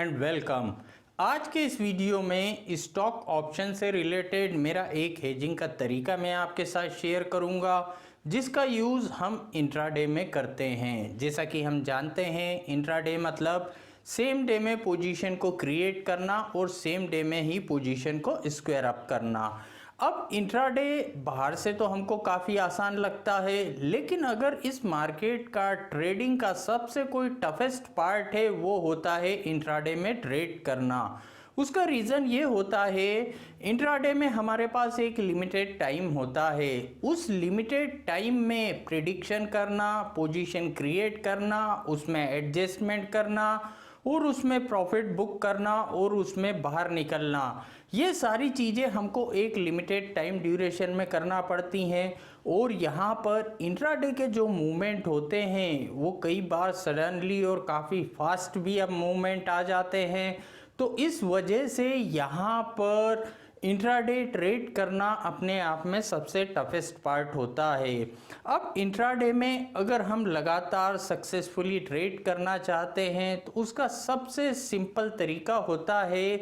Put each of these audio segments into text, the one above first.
And welcome. आज के इस वीडियो में स्टॉक ऑप्शन से रिलेटेड मेरा एक हेजिंग का तरीका मैं आपके साथ शेयर करूंगा, जिसका यूज़ हम इंट्राडे में करते हैं। जैसा कि हम जानते हैं, इंट्राडे मतलब सेम डे में पोजीशन को क्रिएट करना और सेम डे में ही पोजीशन को स्क्वायर अप करना। अब इंट्राडे बाहर से तो हमको काफ़ी आसान लगता है, लेकिन अगर इस मार्केट का ट्रेडिंग का सबसे कोई टफेस्ट पार्ट है वो होता है इंट्राडे में ट्रेड करना। उसका रीज़न ये होता है, इंट्राडे में हमारे पास एक लिमिटेड टाइम होता है। उस लिमिटेड टाइम में प्रिडिक्शन करना, पोजीशन क्रिएट करना, उसमें एडजस्टमेंट करना और उसमें प्रॉफिट बुक करना और उसमें बाहर निकलना, ये सारी चीज़ें हमको एक लिमिटेड टाइम ड्यूरेशन में करना पड़ती हैं। और यहाँ पर इंट्राडे के जो मूवमेंट होते हैं वो कई बार सडनली और काफ़ी फास्ट भी अब मूवमेंट आ जाते हैं। तो इस वजह से यहाँ पर इंट्राडे ट्रेड करना अपने आप में सबसे टफेस्ट पार्ट होता है। अब इंट्राडे में अगर हम लगातार सक्सेसफुली ट्रेड करना चाहते हैं तो उसका सबसे सिंपल तरीका होता है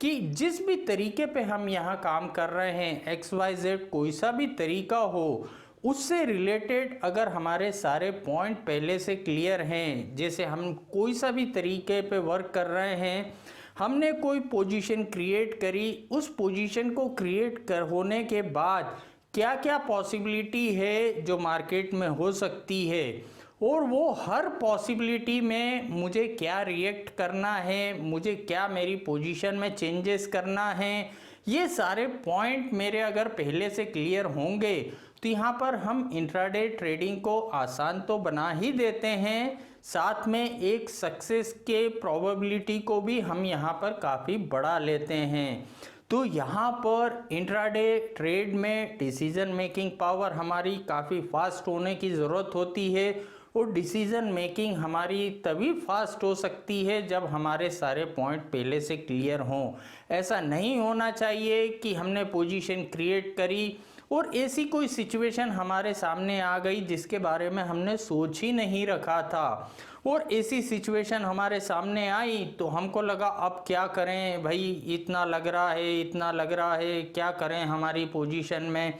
कि जिस भी तरीके पे हम यहाँ काम कर रहे हैं, XYZ कोई सा भी तरीका हो, उससे रिलेटेड अगर हमारे सारे पॉइंट पहले से क्लियर हैं, जैसे हम कोई सा भी तरीके पे वर्क कर रहे हैं, हमने कोई पोजीशन क्रिएट करी, उस पोजीशन को क्रिएट कर होने के बाद क्या क्या पॉसिबिलिटी है जो मार्केट में हो सकती है और वो हर पॉसिबिलिटी में मुझे क्या रिएक्ट करना है, मुझे क्या मेरी पोजीशन में चेंजेस करना है, ये सारे पॉइंट मेरे अगर पहले से क्लियर होंगे तो यहाँ पर हम इंट्राडे ट्रेडिंग को आसान तो बना ही देते हैं, साथ में एक सक्सेस के प्रोबेबिलिटी को भी हम यहाँ पर काफ़ी बढ़ा लेते हैं। तो यहाँ पर इंट्राडे ट्रेड में डिसीजन मेकिंग पावर हमारी काफ़ी फास्ट होने की ज़रूरत होती है और डिसीजन मेकिंग हमारी तभी फास्ट हो सकती है जब हमारे सारे पॉइंट पहले से क्लियर हों। ऐसा नहीं होना चाहिए कि हमने पोजीशन क्रिएट करी और ऐसी कोई सिचुएशन हमारे सामने आ गई जिसके बारे में हमने सोच ही नहीं रखा था, और ऐसी सिचुएशन हमारे सामने आई तो हमको लगा अब क्या करें भाई, इतना लग रहा है, इतना लग रहा है, क्या करें हमारी पोजीशन में।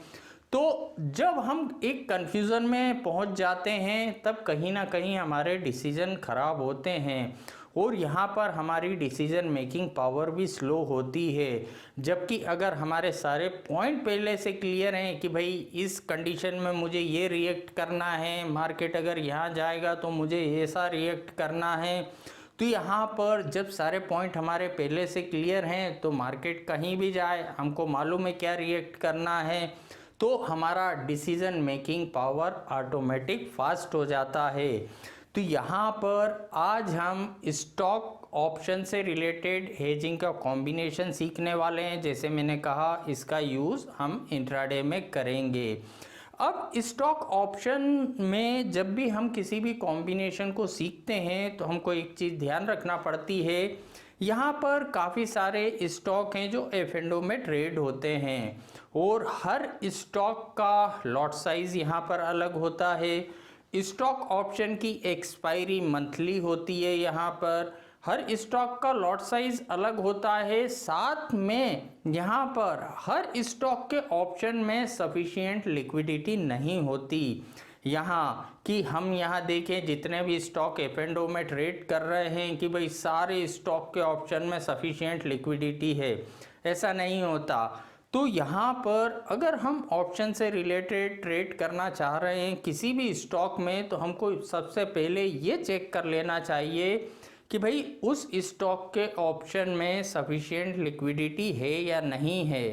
तो जब हम एक कन्फ्यूज़न में पहुंच जाते हैं तब कहीं ना कहीं हमारे डिसीज़न ख़राब होते हैं और यहाँ पर हमारी डिसीज़न मेकिंग पावर भी स्लो होती है। जबकि अगर हमारे सारे पॉइंट पहले से क्लियर हैं कि भाई इस कंडीशन में मुझे ये रिएक्ट करना है, मार्केट अगर यहाँ जाएगा तो मुझे ऐसा रिएक्ट करना है, तो यहाँ पर जब सारे पॉइंट हमारे पहले से क्लियर हैं तो मार्केट कहीं भी जाए हमको मालूम है क्या रिएक्ट करना है, तो हमारा decision making power automatic fast हो जाता है। तो यहाँ पर आज हम स्टॉक ऑप्शन से रिलेटेड हेजिंग का कॉम्बिनेशन सीखने वाले हैं। जैसे मैंने कहा, इसका यूज़ हम इंट्राडे में करेंगे। अब स्टॉक ऑप्शन में जब भी हम किसी भी कॉम्बिनेशन को सीखते हैं तो हमको एक चीज़ ध्यान रखना पड़ती है, यहाँ पर काफ़ी सारे स्टॉक हैं जो F&O में ट्रेड होते हैं और हर स्टॉक का लॉट साइज़ यहाँ पर अलग होता है। स्टॉक ऑप्शन की एक्सपायरी मंथली होती है, यहाँ पर हर स्टॉक का लॉट साइज़ अलग होता है। साथ में यहाँ पर हर स्टॉक के ऑप्शन में सफिशिएंट लिक्विडिटी नहीं होती। यहाँ कि हम यहाँ देखें जितने भी स्टॉक F&O में ट्रेड कर रहे हैं कि भाई सारे स्टॉक के ऑप्शन में सफिशिएंट लिक्विडिटी है, ऐसा नहीं होता। तो यहाँ पर अगर हम ऑप्शन से रिलेटेड ट्रेड करना चाह रहे हैं किसी भी स्टॉक में, तो हमको सबसे पहले ये चेक कर लेना चाहिए कि भाई उस स्टॉक के ऑप्शन में सफिशिएंट लिक्विडिटी है या नहीं है।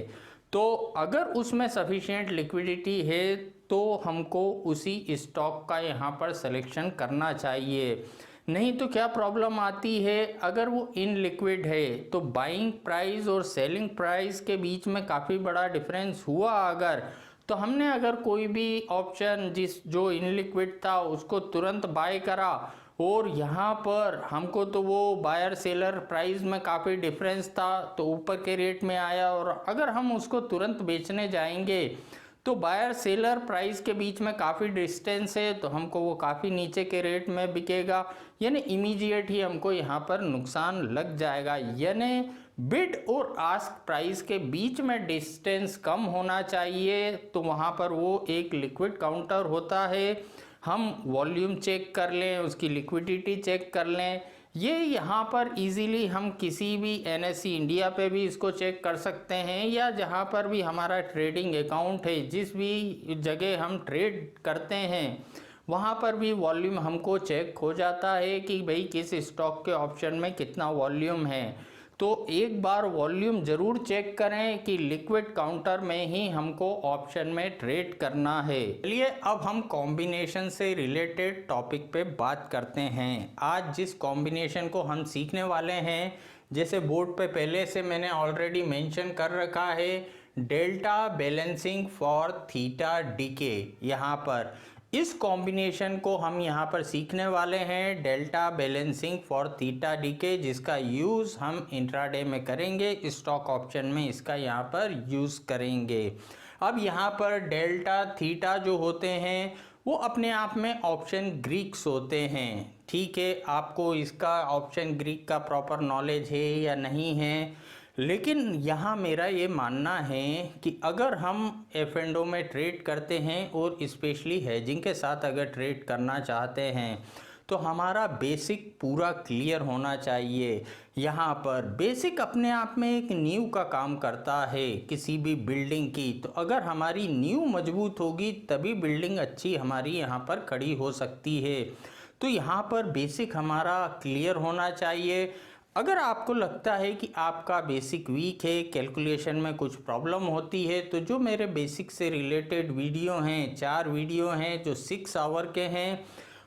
तो अगर उसमें सफिशिएंट लिक्विडिटी है तो हमको उसी स्टॉक का यहाँ पर सिलेक्शन करना चाहिए। नहीं तो क्या प्रॉब्लम आती है, अगर वो इन लिक्विड है तो बाइंग प्राइस और सेलिंग प्राइस के बीच में काफ़ी बड़ा डिफरेंस हुआ अगर, तो हमने अगर कोई भी ऑप्शन जो इन लिक्विड था उसको तुरंत बाय करा और यहाँ पर हमको तो वो बायर सेलर प्राइस में काफ़ी डिफरेंस था तो ऊपर के रेट में आया, और अगर हम उसको तुरंत बेचने जाएंगे तो बायर सेलर प्राइस के बीच में काफ़ी डिस्टेंस है, तो हमको वो काफ़ी नीचे के रेट में बिकेगा, यानी इमीडिएट ही हमको यहाँ पर नुकसान लग जाएगा। यानी बिड और आस्क प्राइस के बीच में डिस्टेंस कम होना चाहिए, तो वहाँ पर वो एक लिक्विड काउंटर होता है, हम वॉल्यूम चेक कर लें, उसकी लिक्विडिटी चेक कर लें। ये यहाँ पर इजीली हम किसी भी NSE इंडिया पे भी इसको चेक कर सकते हैं, या जहाँ पर भी हमारा ट्रेडिंग अकाउंट है, जिस भी जगह हम ट्रेड करते हैं वहाँ पर भी वॉल्यूम हमको चेक हो जाता है कि भाई किस स्टॉक के ऑप्शन में कितना वॉल्यूम है। तो एक बार वॉल्यूम ज़रूर चेक करें कि लिक्विड काउंटर में ही हमको ऑप्शन में ट्रेड करना है। चलिए अब हम कॉम्बिनेशन से रिलेटेड टॉपिक पे बात करते हैं। आज जिस कॉम्बिनेशन को हम सीखने वाले हैं, जैसे बोर्ड पे पहले से मैंने ऑलरेडी मेंशन कर रखा है, delta balancing for theta DK. यहाँ पर इस कॉम्बिनेशन को हम यहाँ पर सीखने वाले हैं, delta balancing for theta DK, जिसका यूज़ हम इंट्राडे में करेंगे, स्टॉक ऑप्शन में इसका यहाँ पर यूज़ करेंगे। अब यहाँ पर डेल्टा थीटा जो होते हैं वो अपने आप में ऑप्शन ग्रीक्स होते हैं। ठीक है, आपको इसका ऑप्शन ग्रीक का प्रॉपर नॉलेज है या नहीं है, लेकिन यहाँ मेरा ये मानना है कि अगर हम F&O में ट्रेड करते हैं और स्पेशली हेजिंग के साथ अगर ट्रेड करना चाहते हैं, तो हमारा बेसिक पूरा क्लियर होना चाहिए। यहाँ पर बेसिक अपने आप में एक नींव का काम करता है किसी भी बिल्डिंग की। तो अगर हमारी नींव मजबूत होगी तभी बिल्डिंग अच्छी हमारी यहाँ पर खड़ी हो सकती है। तो यहाँ पर बेसिक हमारा क्लियर होना चाहिए। अगर आपको लगता है कि आपका बेसिक वीक है, कैलकुलेशन में कुछ प्रॉब्लम होती है, तो जो मेरे बेसिक से रिलेटेड वीडियो हैं, 4 वीडियो हैं जो 6 आवर के हैं,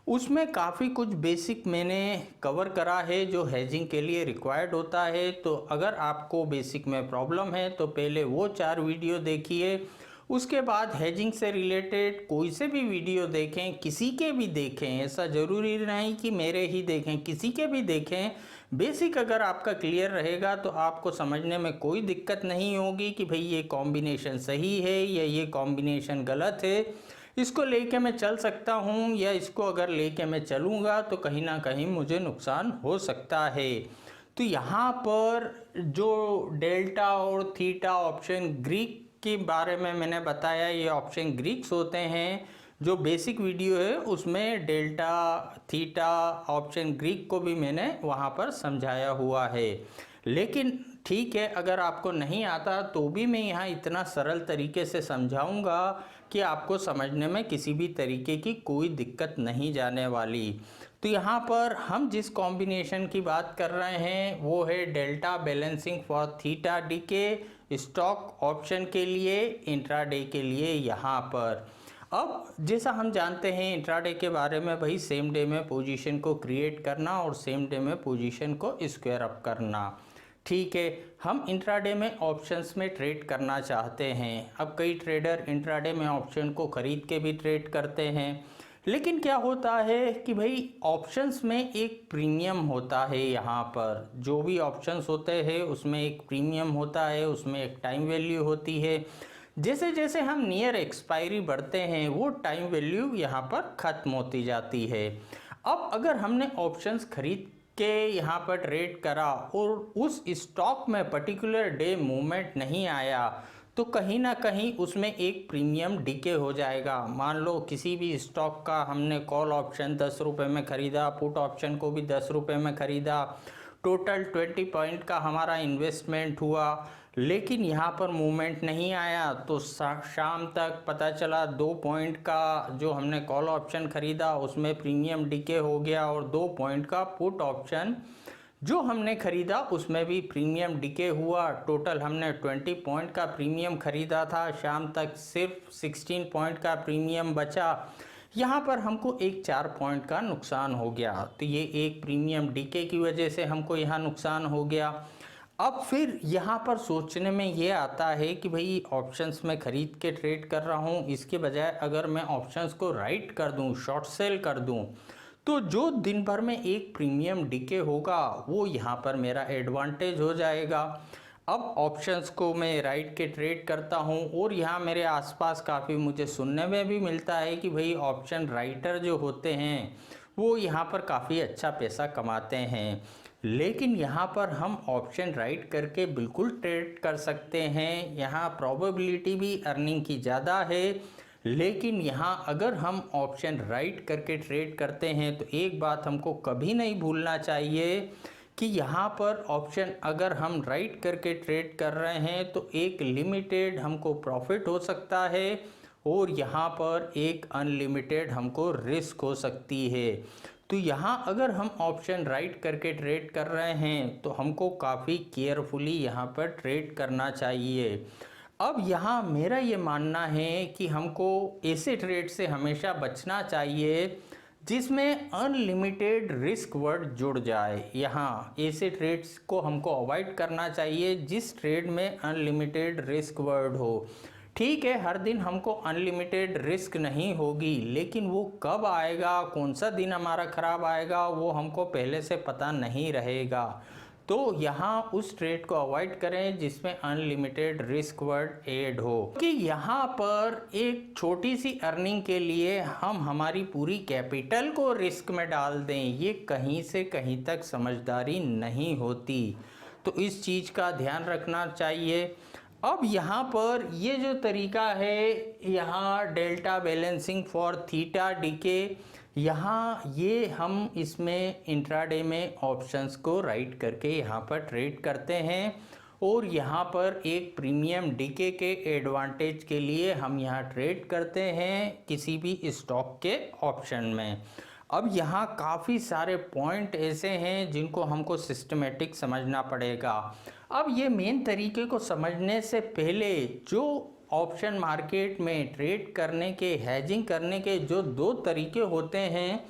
उसमें काफ़ी कुछ बेसिक मैंने कवर करा है जो हेजिंग के लिए रिक्वायर्ड होता है। तो अगर आपको बेसिक में प्रॉब्लम है तो पहले वो 4 वीडियो देखिए, उसके बाद हेजिंग से रिलेटेड कोई से भी वीडियो देखें, किसी के भी देखें, ऐसा ज़रूरी नहीं कि मेरे ही देखें, किसी के भी देखें। बेसिक अगर आपका क्लियर रहेगा तो आपको समझने में कोई दिक्कत नहीं होगी कि भाई ये कॉम्बिनेशन सही है या ये कॉम्बिनेशन गलत है, इसको लेके मैं चल सकता हूँ या इसको अगर लेके मैं चलूँगा तो कहीं ना कहीं मुझे नुकसान हो सकता है। तो यहाँ पर जो डेल्टा और थीटा ऑप्शन ग्रीक के बारे में मैंने बताया, ये ऑप्शन ग्रीक्स होते हैं। जो बेसिक वीडियो है उसमें डेल्टा थीटा ऑप्शन ग्रीक को भी मैंने वहाँ पर समझाया हुआ है। लेकिन ठीक है, अगर आपको नहीं आता तो भी मैं यहाँ इतना सरल तरीके से समझाऊंगा कि आपको समझने में किसी भी तरीके की कोई दिक्कत नहीं जाने वाली। तो यहाँ पर हम जिस कॉम्बिनेशन की बात कर रहे हैं वो है delta balancing for theta DK, stock option के लिए, इंट्राडे के लिए। यहाँ पर अब जैसा हम जानते हैं इंट्राडे के बारे में, भाई सेम डे में पोजीशन को क्रिएट करना और सेम डे में पोजीशन को स्क्वायर अप करना। ठीक है, हम इंट्राडे में ऑप्शंस में ट्रेड करना चाहते हैं। अब कई ट्रेडर इंट्राडे में ऑप्शन को ख़रीद के भी ट्रेड करते हैं, लेकिन क्या होता है कि भाई ऑप्शंस में एक प्रीमियम होता है। यहाँ पर जो भी ऑप्शंस होते हैं उसमें एक प्रीमियम होता है, उसमें एक टाइम वैल्यू होती है। जैसे जैसे हम नियर एक्सपायरी बढ़ते हैं वो टाइम वैल्यू यहाँ पर ख़त्म होती जाती है। अब अगर हमने ऑप्शंस खरीद के यहाँ पर ट्रेड करा और उस स्टॉक में पर्टिकुलर डे मूवमेंट नहीं आया, तो कहीं ना कहीं उसमें एक प्रीमियम डीके हो जाएगा। मान लो किसी भी स्टॉक का हमने कॉल ऑप्शन 10 रुपये में ख़रीदा, पुट ऑप्शन को भी 10 रुपये में ख़रीदा, टोटल 20 पॉइंट का हमारा इन्वेस्टमेंट हुआ, लेकिन यहाँ पर मूवमेंट नहीं आया। तो शाम तक पता चला 2 पॉइंट का जो हमने कॉल ऑप्शन ख़रीदा उसमें प्रीमियम डीके हो गया, और 2 पॉइंट का पुट ऑप्शन जो हमने ख़रीदा उसमें भी प्रीमियम डीके हुआ। टोटल हमने 20 पॉइंट का प्रीमियम ख़रीदा था, शाम तक सिर्फ 16 पॉइंट का प्रीमियम बचा। यहाँ पर हमको एक 4 पॉइंट का नुकसान हो गया। तो ये एक प्रीमियम डीके की वजह से हमको यहाँ नुकसान हो गया। अब फिर यहाँ पर सोचने में ये आता है कि भाई ऑप्शंस में ख़रीद के ट्रेड कर रहा हूँ, इसके बजाय अगर मैं ऑप्शंस को राइट कर दूँ, शॉर्ट सेल कर दूँ, तो जो दिन भर में एक प्रीमियम डीके होगा वो यहाँ पर मेरा एडवांटेज हो जाएगा। अब ऑप्शंस को मैं राइट के ट्रेड करता हूं और यहाँ मेरे आसपास काफ़ी मुझे सुनने में भी मिलता है कि भाई ऑप्शन राइटर जो होते हैं वो यहाँ पर काफ़ी अच्छा पैसा कमाते हैं। लेकिन यहाँ पर हम ऑप्शन राइट करके बिल्कुल ट्रेड कर सकते हैं। यहाँ प्रोबेबिलिटी भी अर्निंग की ज़्यादा है, लेकिन यहाँ अगर हम ऑप्शन राइट करके ट्रेड करते हैं तो एक बात हमको कभी नहीं भूलना चाहिए कि यहाँ पर ऑप्शन अगर हम राइट करके ट्रेड कर रहे हैं तो एक लिमिटेड हमको प्रॉफिट हो सकता है और यहाँ पर एक अनलिमिटेड हमको रिस्क हो सकती है। तो यहाँ अगर हम ऑप्शन राइट करके ट्रेड कर रहे हैं तो हमको काफ़ी केयरफुली यहाँ पर ट्रेड करना चाहिए। अब यहाँ मेरा ये मानना है कि हमको ऐसे ट्रेड से हमेशा बचना चाहिए जिसमें अनलिमिटेड रिस्क वर्ड जुड़ जाए। यहाँ ऐसे ट्रेड्स को हमको अवॉइड करना चाहिए जिस ट्रेड में अनलिमिटेड रिस्क वर्ड हो। ठीक है, हर दिन हमको अनलिमिटेड रिस्क नहीं होगी, लेकिन वो कब आएगा, कौन सा दिन हमारा ख़राब आएगा, वो हमको पहले से पता नहीं रहेगा। तो यहाँ उस ट्रेड को अवॉइड करें जिसमें अनलिमिटेड रिस्क वर्ड ऐड हो, कि यहाँ पर एक छोटी सी अर्निंग के लिए हम हमारी पूरी कैपिटल को रिस्क में डाल दें, ये कहीं से कहीं तक समझदारी नहीं होती। तो इस चीज़ का ध्यान रखना चाहिए। अब यहाँ पर ये जो तरीका है, यहाँ delta balancing for theta DK, यहाँ ये हम इसमें इंट्राडे में ऑप्शंस को राइट करके यहाँ पर ट्रेड करते हैं और यहाँ पर एक प्रीमियम डीके के एडवांटेज के लिए हम यहाँ ट्रेड करते हैं किसी भी स्टॉक के ऑप्शन में। अब यहाँ काफ़ी सारे पॉइंट ऐसे हैं जिनको हमको सिस्टमेटिक समझना पड़ेगा। अब ये मेन तरीके को समझने से पहले जो ऑप्शन मार्केट में ट्रेड करने के, हेजिंग करने के जो दो तरीके होते हैं,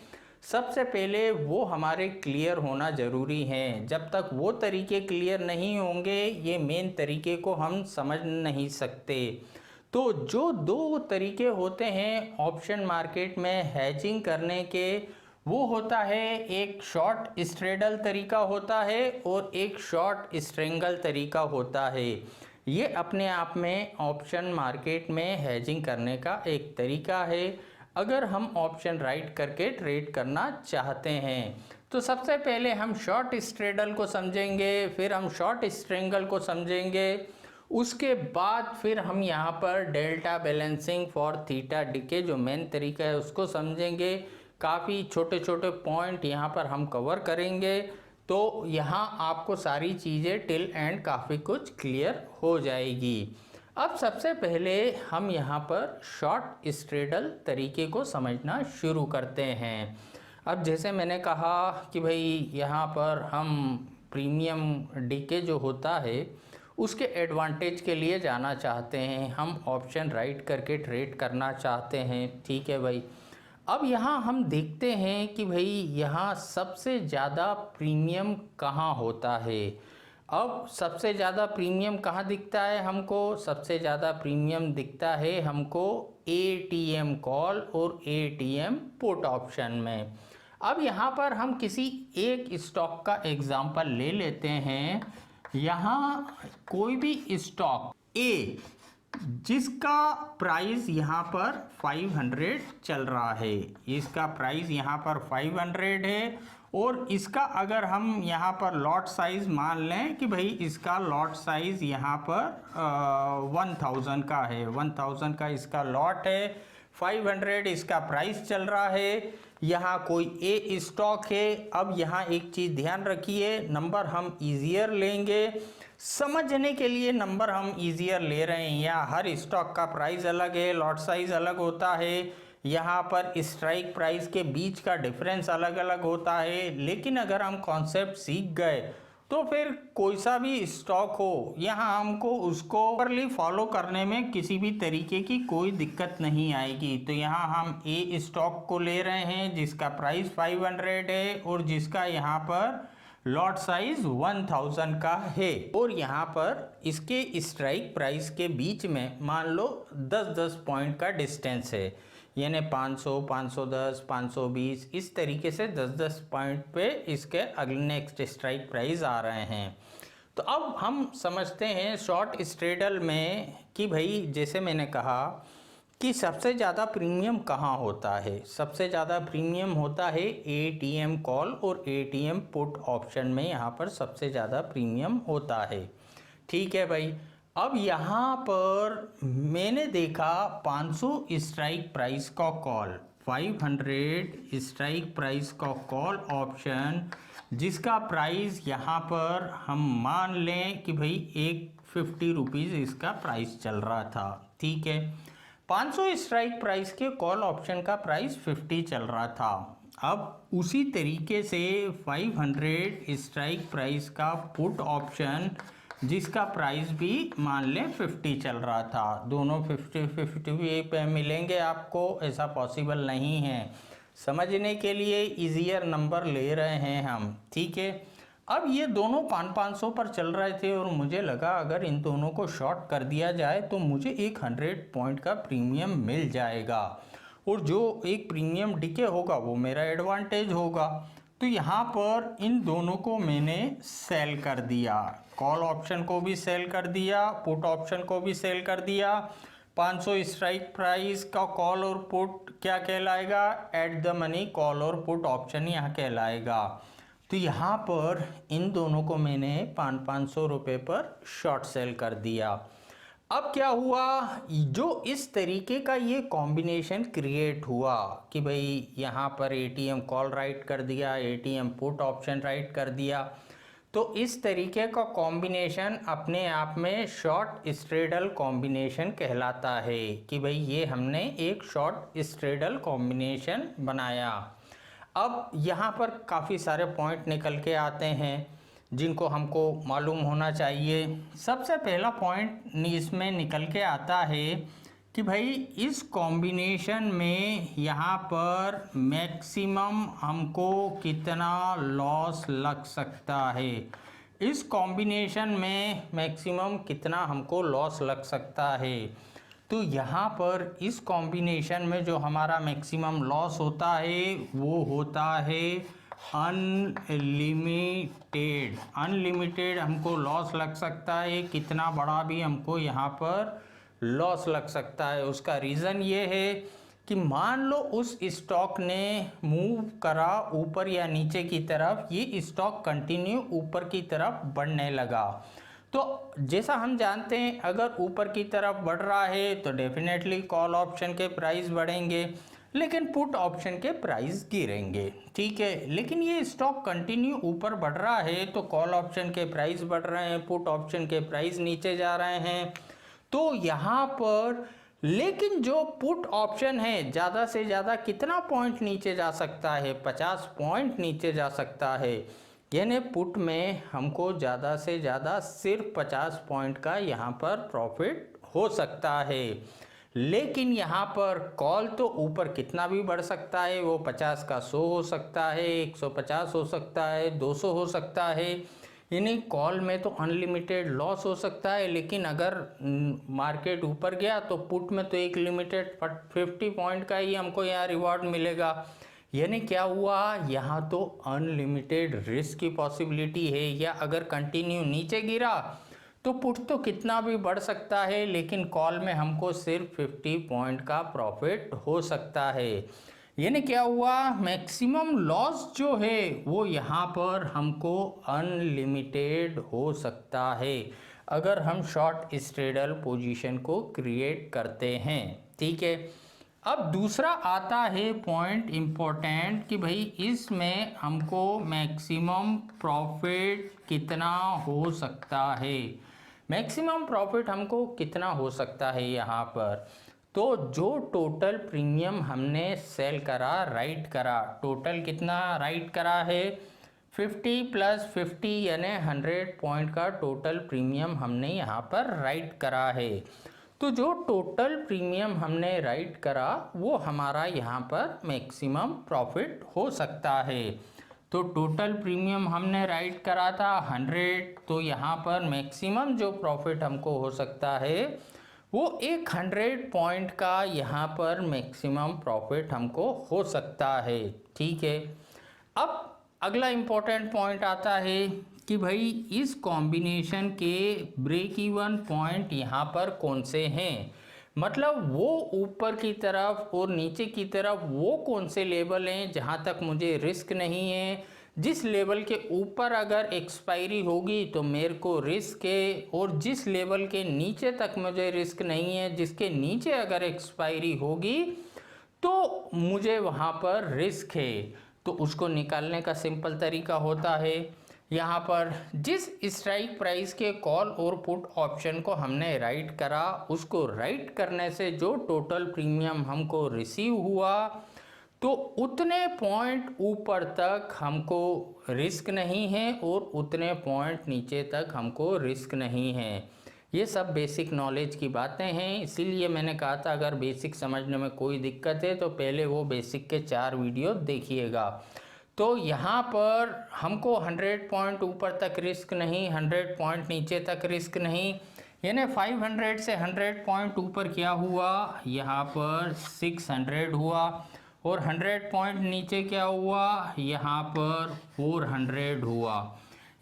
सबसे पहले वो हमारे क्लियर होना ज़रूरी है। जब तक वो तरीके क्लियर नहीं होंगे ये मेन तरीके को हम समझ नहीं सकते। तो जो दो तरीके होते हैं ऑप्शन मार्केट में हेजिंग करने के, वो होता है एक शॉर्ट स्ट्रेडल तरीका होता है और एक शॉर्ट स्ट्रेंगल तरीका होता है। ये अपने आप में ऑप्शन मार्केट में हेजिंग करने का एक तरीका है अगर हम ऑप्शन राइट करके ट्रेड करना चाहते हैं। तो सबसे पहले हम शॉर्ट स्ट्रेडल को समझेंगे, फिर हम शॉर्ट स्ट्रेंगल को समझेंगे, उसके बाद फिर हम यहाँ पर delta balancing for theta DK जो मेन तरीका है उसको समझेंगे। काफ़ी छोटे छोटे पॉइंट यहाँ पर हम कवर करेंगे, तो यहाँ आपको सारी चीज़ें टिल एंड काफ़ी कुछ क्लियर हो जाएगी। अब सबसे पहले हम यहाँ पर शॉर्ट स्ट्रेडल तरीके को समझना शुरू करते हैं। अब जैसे मैंने कहा कि भाई यहाँ पर हम प्रीमियम डीके जो होता है उसके एडवांटेज के लिए जाना चाहते हैं, हम ऑप्शन राइट करके ट्रेड करना चाहते हैं। ठीक है भाई, अब यहाँ हम देखते हैं कि भाई यहाँ सबसे ज़्यादा प्रीमियम कहाँ होता है। अब सबसे ज़्यादा प्रीमियम कहाँ दिखता है हमको? सबसे ज़्यादा प्रीमियम दिखता है हमको एटीएम कॉल और एटीएम पुट ऑप्शन में। अब यहाँ पर हम किसी एक स्टॉक का एग्जांपल ले लेते हैं। यहाँ कोई भी स्टॉक ए जिसका प्राइस यहाँ पर 500 चल रहा है, इसका प्राइस यहाँ पर 500 है और इसका अगर हम यहाँ पर लॉट साइज़ मान लें कि भाई इसका लॉट साइज़ यहाँ पर 1000 का है, 1000 का इसका लॉट है, 500 इसका प्राइस चल रहा है। यहाँ कोई ए स्टॉक है। अब यहाँ एक चीज़ ध्यान रखिए, नंबर हम ईजियर लेंगे, समझने के लिए नंबर हम ईजियर ले रहे हैं। यहाँ हर स्टॉक का प्राइस अलग है, लॉट साइज अलग होता है, यहाँ पर स्ट्राइक प्राइस के बीच का डिफरेंस अलग अलग होता है। लेकिन अगर हम कॉन्सेप्ट सीख गए तो फिर कोई सा भी स्टॉक हो, यहाँ हमको उसको प्रॉपर्ली फॉलो करने में किसी भी तरीके की कोई दिक्कत नहीं आएगी। तो यहाँ हम ए स्टॉक को ले रहे हैं जिसका प्राइस 500 है और जिसका यहाँ पर लॉट साइज 1000 का है और यहाँ पर इसके स्ट्राइक प्राइस के बीच में मान लो 10-10 पॉइंट का डिस्टेंस है, यानी 500, 510, 520 इस तरीके से 10-10 पॉइंट पे इसके अगले नेक्स्ट स्ट्राइक प्राइस आ रहे हैं। तो अब हम समझते हैं शॉर्ट स्ट्रेडल में कि भाई जैसे मैंने कहा कि सबसे ज़्यादा प्रीमियम कहाँ होता है। सबसे ज़्यादा प्रीमियम होता है एटीएम कॉल और एटीएम पुट ऑप्शन में, यहाँ पर सबसे ज़्यादा प्रीमियम होता है। ठीक है भाई। अब यहाँ पर मैंने देखा 500 स्ट्राइक प्राइस का कॉल, 500 स्ट्राइक प्राइस का कॉल ऑप्शन, जिसका प्राइस यहाँ पर हम मान लें कि भाई 150 रुपीज़ इसका प्राइस चल रहा था। ठीक है, 500 स्ट्राइक प्राइस के कॉल ऑप्शन का प्राइस 50 चल रहा था। अब उसी तरीके से 500 स्ट्राइक प्राइस का पुट ऑप्शन, जिसका प्राइस भी मान लें 50 चल रहा था, दोनों 50-50 भी पे मिलेंगे आपको, ऐसा पॉसिबल नहीं है। समझने के लिए इजियर नंबर ले रहे हैं हम। ठीक है, अब ये दोनों 500 पर चल रहे थे और मुझे लगा अगर इन दोनों को शॉर्ट कर दिया जाए तो मुझे एक 100 पॉइंट का प्रीमियम मिल जाएगा, और जो एक प्रीमियम डिके होगा वो मेरा एडवांटेज होगा। तो यहाँ पर इन दोनों को मैंने सेल कर दिया, कॉल ऑप्शन को भी सेल कर दिया, पुट ऑप्शन को भी सेल कर दिया। 500 स्ट्राइक प्राइस का कॉल और पुट क्या कहलाएगा, एट द मनी कॉल और पुट ऑप्शन यहाँ कहलाएगा। तो यहाँ पर इन दोनों को मैंने 500 रुपये पर शॉर्ट सेल कर दिया। अब क्या हुआ, जो इस तरीके का ये कॉम्बिनेशन क्रिएट हुआ कि भाई यहाँ पर एटीएम कॉल राइट कर दिया, एटीएम पुट ऑप्शन राइट कर दिया, तो इस तरीके का कॉम्बिनेशन अपने आप में शॉर्ट स्ट्रेडल कॉम्बिनेशन कहलाता है कि भाई ये हमने एक शॉर्ट स्ट्रेडल कॉम्बिनेशन बनाया। अब यहाँ पर काफ़ी सारे पॉइंट निकल के आते हैं जिनको हमको मालूम होना चाहिए। सबसे पहला पॉइंट इसमें निकल के आता है कि भाई इस कॉम्बिनेशन में यहाँ पर मैक्सिमम हमको कितना लॉस लग सकता है, इस कॉम्बिनेशन में मैक्सिमम कितना हमको लॉस लग सकता है। तो यहाँ पर इस कॉम्बिनेशन में जो हमारा मैक्सिमम लॉस होता है वो होता है अनलिमिटेड। अनलिमिटेड हमको लॉस लग सकता है, कितना बड़ा भी हमको यहाँ पर लॉस लग सकता है। उसका रीज़न ये है कि मान लो उस स्टॉक ने मूव करा ऊपर या नीचे की तरफ, ये स्टॉक कंटिन्यू ऊपर की तरफ बढ़ने लगा, तो जैसा हम जानते हैं अगर ऊपर की तरफ बढ़ रहा है तो डेफिनेटली कॉल ऑप्शन के प्राइस बढ़ेंगे, लेकिन पुट ऑप्शन के प्राइस गिरेंगे। ठीक है, लेकिन ये स्टॉक कंटिन्यू ऊपर बढ़ रहा है तो कॉल ऑप्शन के प्राइस बढ़ रहे हैं, पुट ऑप्शन के प्राइस नीचे जा रहे हैं। तो यहाँ पर लेकिन जो पुट ऑप्शन है ज़्यादा से ज़्यादा कितना पॉइंट नीचे जा सकता है, 50 पॉइंट नीचे जा सकता है। यानी पुट में हमको ज़्यादा से ज़्यादा सिर्फ 50 पॉइंट का यहाँ पर प्रॉफिट हो सकता है। लेकिन यहाँ पर कॉल तो ऊपर कितना भी बढ़ सकता है, वो 50 का 100 हो सकता है, 150 हो सकता है, 200 हो सकता है। यानी कॉल में तो अनलिमिटेड लॉस हो सकता है, लेकिन अगर मार्केट ऊपर गया तो पुट में तो एक लिमिटेड 50 पॉइंट का ही हमको यहाँ रिवॉर्ड मिलेगा। यानी क्या हुआ, यहाँ तो अनलिमिटेड रिस्क की पॉसिबिलिटी है, या अगर कंटिन्यू नीचे गिरा तो पुट तो कितना भी बढ़ सकता है, लेकिन कॉल में हमको सिर्फ 50 पॉइंट का प्रॉफिट हो सकता है। यानी क्या हुआ, मैक्सिमम लॉस जो है वो यहाँ पर हमको अनलिमिटेड हो सकता है अगर हम शॉर्ट स्ट्रेडल पोजीशन को क्रिएट करते हैं। ठीक है, अब दूसरा आता है पॉइंट इम्पोर्टेंट कि भाई इसमें हमको मैक्सिमम प्रॉफिट कितना हो सकता है। मैक्सिमम प्रॉफिट हमको कितना हो सकता है यहाँ पर, तो जो टोटल प्रीमियम हमने सेल करा, राइट करा, टोटल कितना राइट करा है, 50 + 50 यानी 100 पॉइंट का टोटल प्रीमियम हमने यहाँ पर राइट करा है। तो जो टोटल प्रीमियम हमने राइट करा वो हमारा यहाँ पर मैक्सिमम प्रॉफिट हो सकता है। तो टोटल प्रीमियम हमने राइट करा था 100, तो यहाँ पर मैक्सिमम जो प्रॉफिट हमको हो सकता है वो एक 100 पॉइंट का यहाँ पर मैक्सिमम प्रॉफिट हमको हो सकता है। ठीक है, अब अगला इम्पोर्टेंट पॉइंट आता है कि भाई इस कॉम्बिनेशन के ब्रेक इवन पॉइंट यहाँ पर कौन से हैं, मतलब वो ऊपर की तरफ और नीचे की तरफ वो कौन से लेवल हैं जहाँ तक मुझे रिस्क नहीं है। जिस लेवल के ऊपर अगर एक्सपायरी होगी तो मेरे को रिस्क है, और जिस लेवल के नीचे तक मुझे रिस्क नहीं है, जिसके नीचे अगर एक्सपायरी होगी तो मुझे वहाँ पर रिस्क है। तो उसको निकालने का सिंपल तरीका होता है, यहाँ पर जिस स्ट्राइक प्राइस के कॉल और पुट ऑप्शन को हमने राइट करा, उसको राइट करने से जो टोटल प्रीमियम हमको रिसीव हुआ तो उतने पॉइंट ऊपर तक हमको रिस्क नहीं है और उतने पॉइंट नीचे तक हमको रिस्क नहीं है। ये सब बेसिक नॉलेज की बातें हैं, इसीलिए मैंने कहा था अगर बेसिक समझने में कोई दिक्कत है तो पहले वो बेसिक के 4 वीडियो देखिएगा। तो यहाँ पर हमको 100 पॉइंट ऊपर तक रिस्क नहीं, 100 पॉइंट नीचे तक रिस्क नहीं, यानी 500 से 100 पॉइंट ऊपर क्या हुआ, यहाँ पर 600 हुआ, और 100 पॉइंट नीचे क्या हुआ, यहाँ पर 400 हुआ।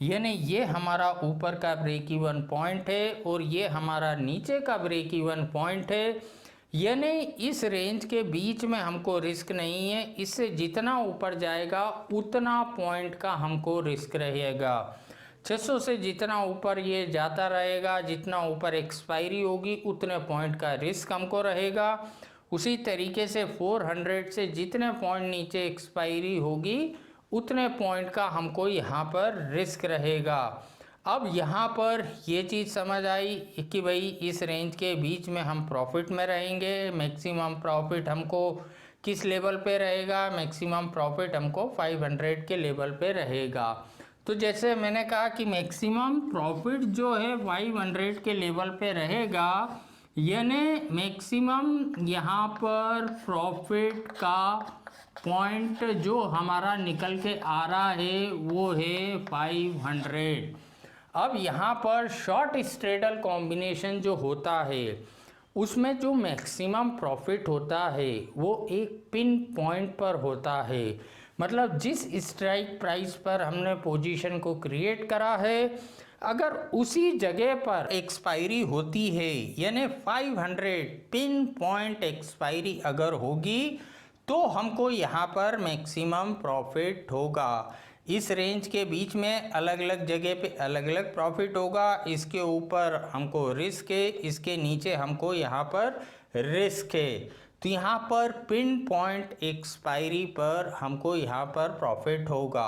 यानी ये हमारा ऊपर का ब्रेक इवन पॉइंट है और ये हमारा नीचे का ब्रेक इवन पॉइंट है। यानी इस रेंज के बीच में हमको रिस्क नहीं है, इससे जितना ऊपर जाएगा उतना पॉइंट का हमको रिस्क रहेगा। 600 से जितना ऊपर ये जाता रहेगा, जितना ऊपर एक्सपायरी होगी उतने पॉइंट का रिस्क हमको रहेगा। उसी तरीके से 400 से जितने पॉइंट नीचे एक्सपायरी होगी उतने पॉइंट का हमको यहाँ पर रिस्क रहेगा। अब यहाँ पर ये चीज़ समझ आई कि भाई इस रेंज के बीच में हम प्रॉफिट में रहेंगे। मैक्सिमम प्रॉफिट हमको किस लेवल पे रहेगा, मैक्सिमम प्रॉफिट हमको 500 के लेवल पे रहेगा। तो जैसे मैंने कहा कि मैक्सिमम प्रॉफिट जो है 500 के लेवल पे रहेगा, यानी मैक्सिमम यहाँ पर प्रॉफिट का पॉइंट जो हमारा निकल के आ रहा है वो है 500। अब यहाँ पर शॉर्ट स्ट्रेडल कॉम्बिनेशन जो होता है उसमें जो मैक्सिमम प्रॉफिट होता है वो एक पिन पॉइंट पर होता है, मतलब जिस स्ट्राइक प्राइस पर हमने पोजीशन को क्रिएट करा है अगर उसी जगह पर एक्सपायरी होती है, यानी 500 पिन पॉइंट एक्सपायरी अगर होगी तो हमको यहाँ पर मैक्सिमम प्रॉफिट होगा। इस रेंज के बीच में अलग अलग जगह पे अलग अलग प्रॉफिट होगा। इसके ऊपर हमको रिस्क है, इसके नीचे हमको यहाँ पर रिस्क है। तो यहाँ पर पिन पॉइंट एक्सपायरी पर हमको यहाँ पर प्रॉफिट होगा।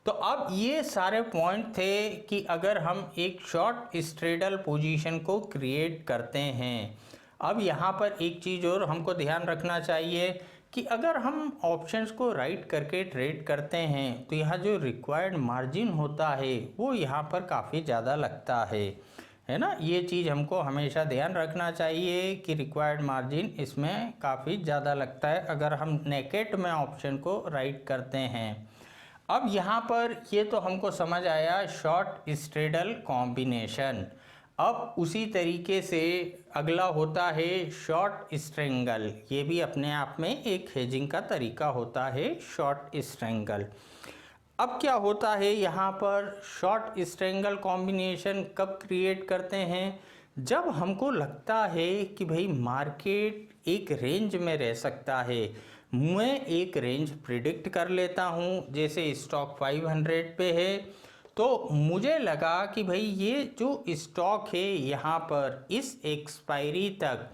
तो अब ये सारे पॉइंट थे कि अगर हम एक शॉर्ट स्ट्रेडल पोजीशन को क्रिएट करते हैं। अब यहाँ पर एक चीज़ और हमको ध्यान रखना चाहिए कि अगर हम ऑप्शंस को राइट करके ट्रेड करते हैं तो यहाँ जो रिक्वायर्ड मार्जिन होता है वो यहाँ पर काफ़ी ज़्यादा लगता है ना। ये चीज़ हमको हमेशा ध्यान रखना चाहिए कि रिक्वायर्ड मार्जिन इसमें काफ़ी ज़्यादा लगता है अगर हम नेकेट में ऑप्शन को राइट करते हैं। अब यहाँ पर ये तो हमको समझ आया शॉर्ट स्ट्रेडल कॉम्बिनेशन। अब उसी तरीके से अगला होता है शॉर्ट स्ट्रेंगल। ये भी अपने आप में एक हेजिंग का तरीका होता है शॉर्ट स्ट्रेंगल। अब क्या होता है यहाँ पर शॉर्ट स्ट्रेंगल कॉम्बिनेशन कब क्रिएट करते हैं, जब हमको लगता है कि भाई मार्केट एक रेंज में रह सकता है। मैं एक रेंज प्रिडिक्ट कर लेता हूँ, जैसे स्टॉक 500 पे है तो मुझे लगा कि भाई ये जो स्टॉक है यहाँ पर इस एक्सपायरी तक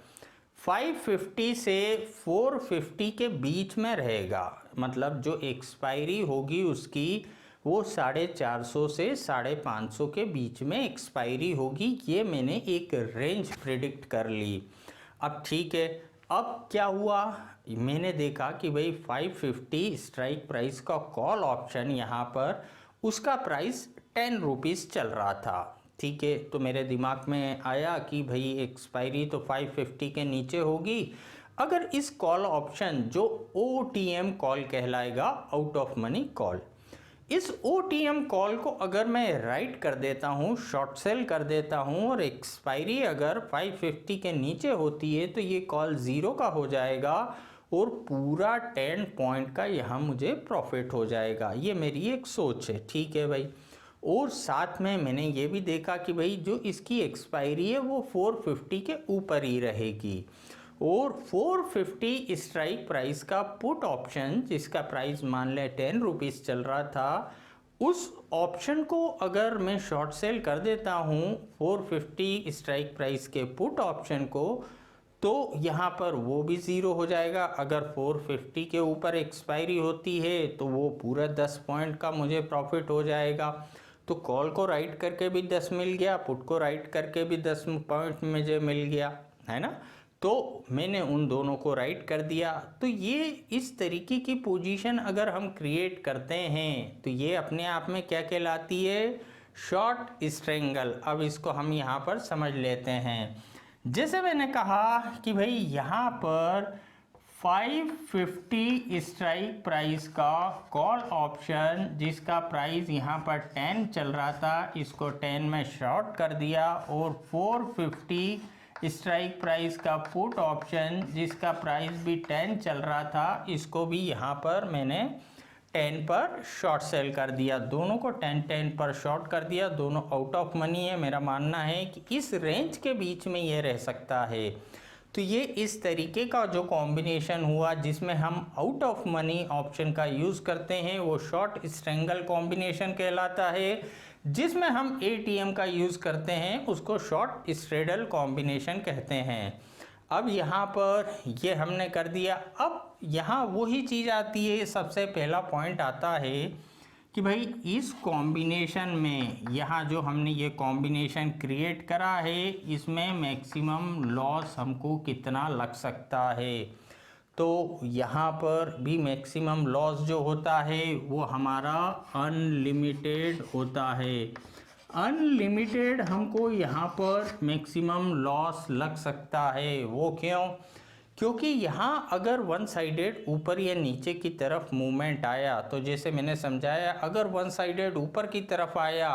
550 से 450 के बीच में रहेगा, मतलब जो एक्सपायरी होगी उसकी वो 450 से 550 के बीच में एक्सपायरी होगी। ये मैंने एक रेंज प्रिडिक्ट कर ली। अब ठीक है, अब क्या हुआ, मैंने देखा कि भाई 550 स्ट्राइक प्राइस का कॉल ऑप्शन यहाँ पर उसका प्राइस 10 रुपीज़ चल रहा था। ठीक है, तो मेरे दिमाग में आया कि भाई एक्सपायरी तो 550 के नीचे होगी। अगर इस कॉल ऑप्शन जो OTM कॉल कहलाएगा, आउट ऑफ मनी कॉल, इस OTM कॉल को अगर मैं राइट कर देता हूँ, शॉर्ट सेल कर देता हूँ और एक्सपायरी अगर 550 के नीचे होती है तो ये कॉल ज़ीरो का हो जाएगा और पूरा 10 पॉइंट का यहाँ मुझे प्रॉफिट हो जाएगा। ये मेरी एक सोच है। ठीक है भाई, और साथ में मैंने ये भी देखा कि भाई जो इसकी एक्सपायरी है वो 450 के ऊपर ही रहेगी। और 450 स्ट्राइक प्राइस का पुट ऑप्शन जिसका प्राइस मान लें 10 रुपीज़ चल रहा था, उस ऑप्शन को अगर मैं शॉर्ट सेल कर देता हूँ 450 स्ट्राइक प्राइस के पुट ऑप्शन को, तो यहाँ पर वो भी ज़ीरो हो जाएगा। अगर 450 के ऊपर एक्सपायरी होती है तो वो पूरा 10 पॉइंट का मुझे प्रॉफिट हो जाएगा। तो कॉल को राइट करके भी 10 मिल गया, पुट को राइट करके भी 10 पॉइंट मुझे मिल गया, है ना। तो मैंने उन दोनों को राइट कर दिया। तो ये इस तरीके की पोजीशन अगर हम क्रिएट करते हैं तो ये अपने आप में क्या कहलाती है, शॉर्ट स्ट्रेंगल। अब इसको हम यहाँ पर समझ लेते हैं। जैसे मैंने कहा कि भाई यहाँ पर 550 स्ट्राइक प्राइस का कॉल ऑप्शन जिसका प्राइस यहाँ पर 10 चल रहा था, इसको 10 में शॉर्ट कर दिया। और 450 स्ट्राइक प्राइस का पुट ऑप्शन जिसका प्राइस भी 10 चल रहा था, इसको भी यहाँ पर मैंने 10 पर शॉर्ट सेल कर दिया। दोनों को 10-10 पर शॉर्ट कर दिया। दोनों आउट ऑफ मनी है। मेरा मानना है कि इस रेंज के बीच में ये रह सकता है। तो ये इस तरीके का जो कॉम्बिनेशन हुआ जिसमें हम आउट ऑफ मनी ऑप्शन का यूज़ करते हैं वो शॉर्ट स्ट्रेंगल कॉम्बिनेशन कहलाता है। जिसमें हम एटीएम का यूज़ करते हैं उसको शॉर्ट स्ट्रेडल कॉम्बिनेशन कहते हैं। अब यहाँ पर ये हमने कर दिया। अब यहाँ वही चीज़ आती है, सबसे पहला पॉइंट आता है कि भाई इस कॉम्बिनेशन में यहाँ जो हमने ये कॉम्बिनेशन क्रिएट करा है इसमें मैक्सिमम लॉस हमको कितना लग सकता है। तो यहाँ पर भी मैक्सिमम लॉस जो होता है वो हमारा अनलिमिटेड होता है। अनलिमिटेड हमको यहाँ पर मैक्सिमम लॉस लग सकता है। वो क्यों? क्योंकि यहाँ अगर वन साइडेड ऊपर या नीचे की तरफ मूवमेंट आया, तो जैसे मैंने समझाया अगर वन साइडेड ऊपर की तरफ आया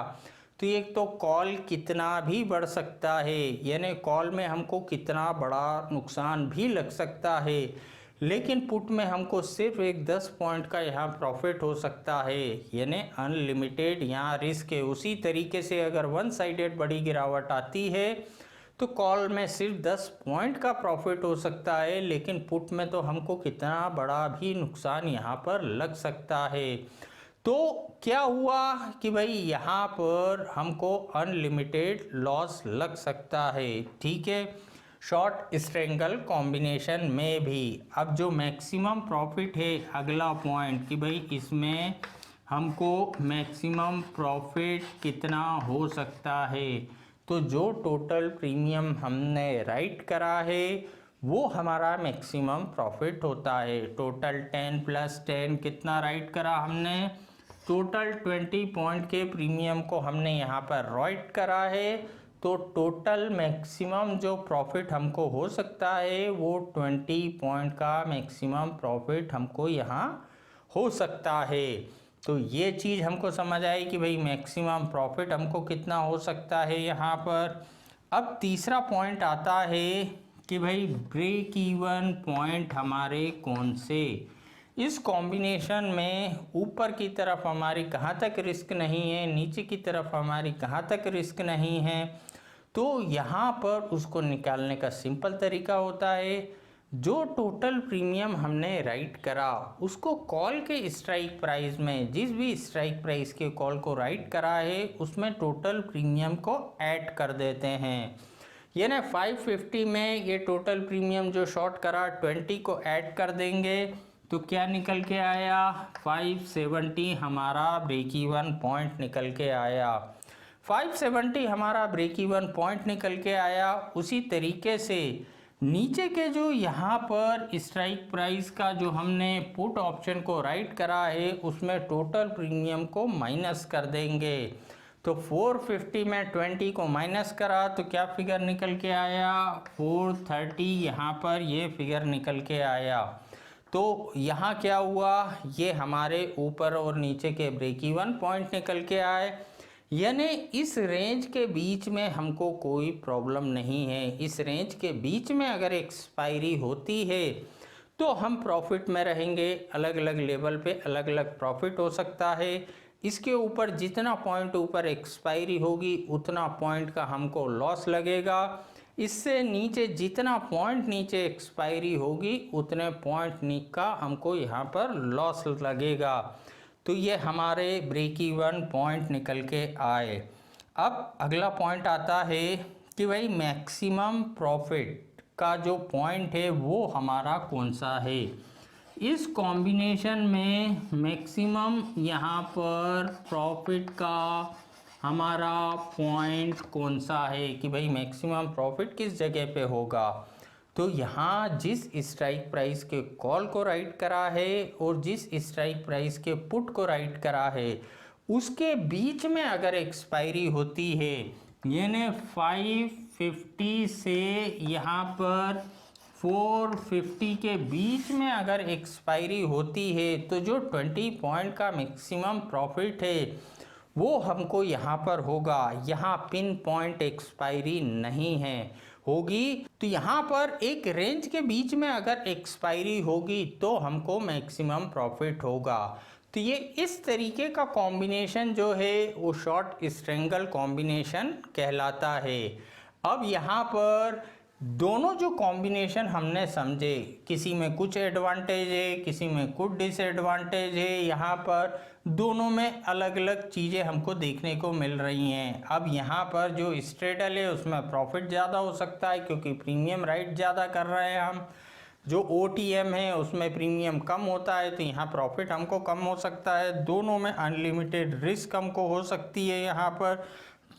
तो एक तो कॉल कितना भी बढ़ सकता है, यानी कॉल में हमको कितना बड़ा नुकसान भी लग सकता है। लेकिन पुट में हमको सिर्फ एक 10 पॉइंट का यहाँ प्रॉफिट हो सकता है, यानी अनलिमिटेड यहाँ रिस्क है। उसी तरीके से अगर वन साइडेड बड़ी गिरावट आती है तो कॉल में सिर्फ 10 पॉइंट का प्रॉफिट हो सकता है, लेकिन पुट में तो हमको कितना बड़ा भी नुकसान यहाँ पर लग सकता है। तो क्या हुआ कि भाई यहाँ पर हमको अनलिमिटेड लॉस लग सकता है, ठीक है, शॉर्ट स्ट्रेंगल कॉम्बिनेशन में भी। अब जो मैक्सिमम प्रॉफिट है अगला पॉइंट कि भाई इसमें हमको मैक्सिमम प्रॉफिट कितना हो सकता है। तो जो टोटल प्रीमियम हमने राइट करा है वो हमारा मैक्सिमम प्रॉफिट होता है। टोटल 10 + 10 कितना राइट करा हमने, टोटल 20 पॉइंट के प्रीमियम को हमने यहाँ पर राइट करा है। तो टोटल मैक्सिमम जो प्रॉफिट हमको हो सकता है वो 20 पॉइंट का मैक्सिमम प्रॉफिट हमको यहाँ हो सकता है। तो ये चीज़ हमको समझ आई कि भाई मैक्सिमम प्रॉफिट हमको कितना हो सकता है यहाँ पर। अब तीसरा पॉइंट आता है कि भाई ब्रेक इवन पॉइंट हमारे कौन से, इस कॉम्बिनेशन में ऊपर की तरफ हमारी कहाँ तक रिस्क नहीं है, नीचे की तरफ हमारी कहाँ तक रिस्क नहीं है। तो यहाँ पर उसको निकालने का सिंपल तरीका होता है, जो टोटल प्रीमियम हमने राइट करा उसको कॉल के स्ट्राइक प्राइस में, जिस भी स्ट्राइक प्राइस के कॉल को राइट करा है उसमें टोटल प्रीमियम को ऐड कर देते हैं। यानी 550 में ये टोटल प्रीमियम जो शॉर्ट करा 20 को ऐड कर देंगे तो क्या निकल के आया, 570 हमारा ब्रेक इवन पॉइंट निकल के आया। 570 हमारा ब्रेक इवन पॉइंट निकल के आया। उसी तरीके से नीचे के जो यहाँ पर स्ट्राइक प्राइस का जो हमने पुट ऑप्शन को राइट करा है उसमें टोटल प्रीमियम को माइनस कर देंगे। तो 450 में 20 को माइनस करा तो क्या फिगर निकल के आया, 430 यहाँ पर ये फिगर निकल के आया। तो यहाँ क्या हुआ, ये हमारे ऊपर और नीचे के ब्रेक इवन पॉइंट निकल के आए। यानी इस रेंज के बीच में हमको कोई प्रॉब्लम नहीं है। इस रेंज के बीच में अगर एक्सपायरी होती है तो हम प्रॉफिट में रहेंगे। अलग अलग लेवल पे अलग अलग प्रॉफिट हो सकता है, इसके ऊपर जितना पॉइंट ऊपर एक्सपायरी होगी उतना पॉइंट का हमको लॉस लगेगा। इससे नीचे जितना पॉइंट नीचे एक्सपायरी होगी उतने पॉइंट का हमको यहाँ पर लॉस लगेगा। तो ये हमारे ब्रेक इवन पॉइंट निकल के आए। अब अगला पॉइंट आता है कि भाई मैक्सिमम प्रॉफिट का जो पॉइंट है वो हमारा कौन सा है। इस कॉम्बिनेशन में मैक्सिमम यहाँ पर प्रॉफिट का हमारा पॉइंट कौन सा है कि भाई मैक्सिमम प्रॉफिट किस जगह पे होगा। तो यहाँ जिस स्ट्राइक प्राइस के कॉल को राइट करा है और जिस स्ट्राइक प्राइस के पुट को राइट करा है उसके बीच में अगर एक्सपायरी होती है, यानी 550 से यहाँ पर 450 के बीच में अगर एक्सपायरी होती है, तो जो 20 पॉइंट का मैक्सिमम प्रॉफिट है वो हमको यहाँ पर होगा। यहाँ पिन पॉइंट एक्सपायरी नहीं है होगी, तो यहाँ पर एक रेंज के बीच में अगर एक्सपायरी होगी तो हमको मैक्सिमम प्रॉफिट होगा। तो ये इस तरीके का कॉम्बिनेशन जो है वो शॉर्ट स्ट्रेंगल कॉम्बिनेशन कहलाता है। अब यहाँ पर दोनों जो कॉम्बिनेशन हमने समझे, किसी में कुछ एडवांटेज है, किसी में कुछ डिसएडवांटेज है, यहाँ पर दोनों में अलग अलग चीज़ें हमको देखने को मिल रही हैं। अब यहाँ पर जो स्ट्रेडल है उसमें प्रॉफिट ज़्यादा हो सकता है क्योंकि प्रीमियम राइट ज़्यादा कर रहे हैं हम। जो OTM है उसमें प्रीमियम कम होता है तो यहाँ प्रॉफिट हमको कम हो सकता है। दोनों में अनलिमिटेड रिस्क हमको हो सकती है। यहाँ पर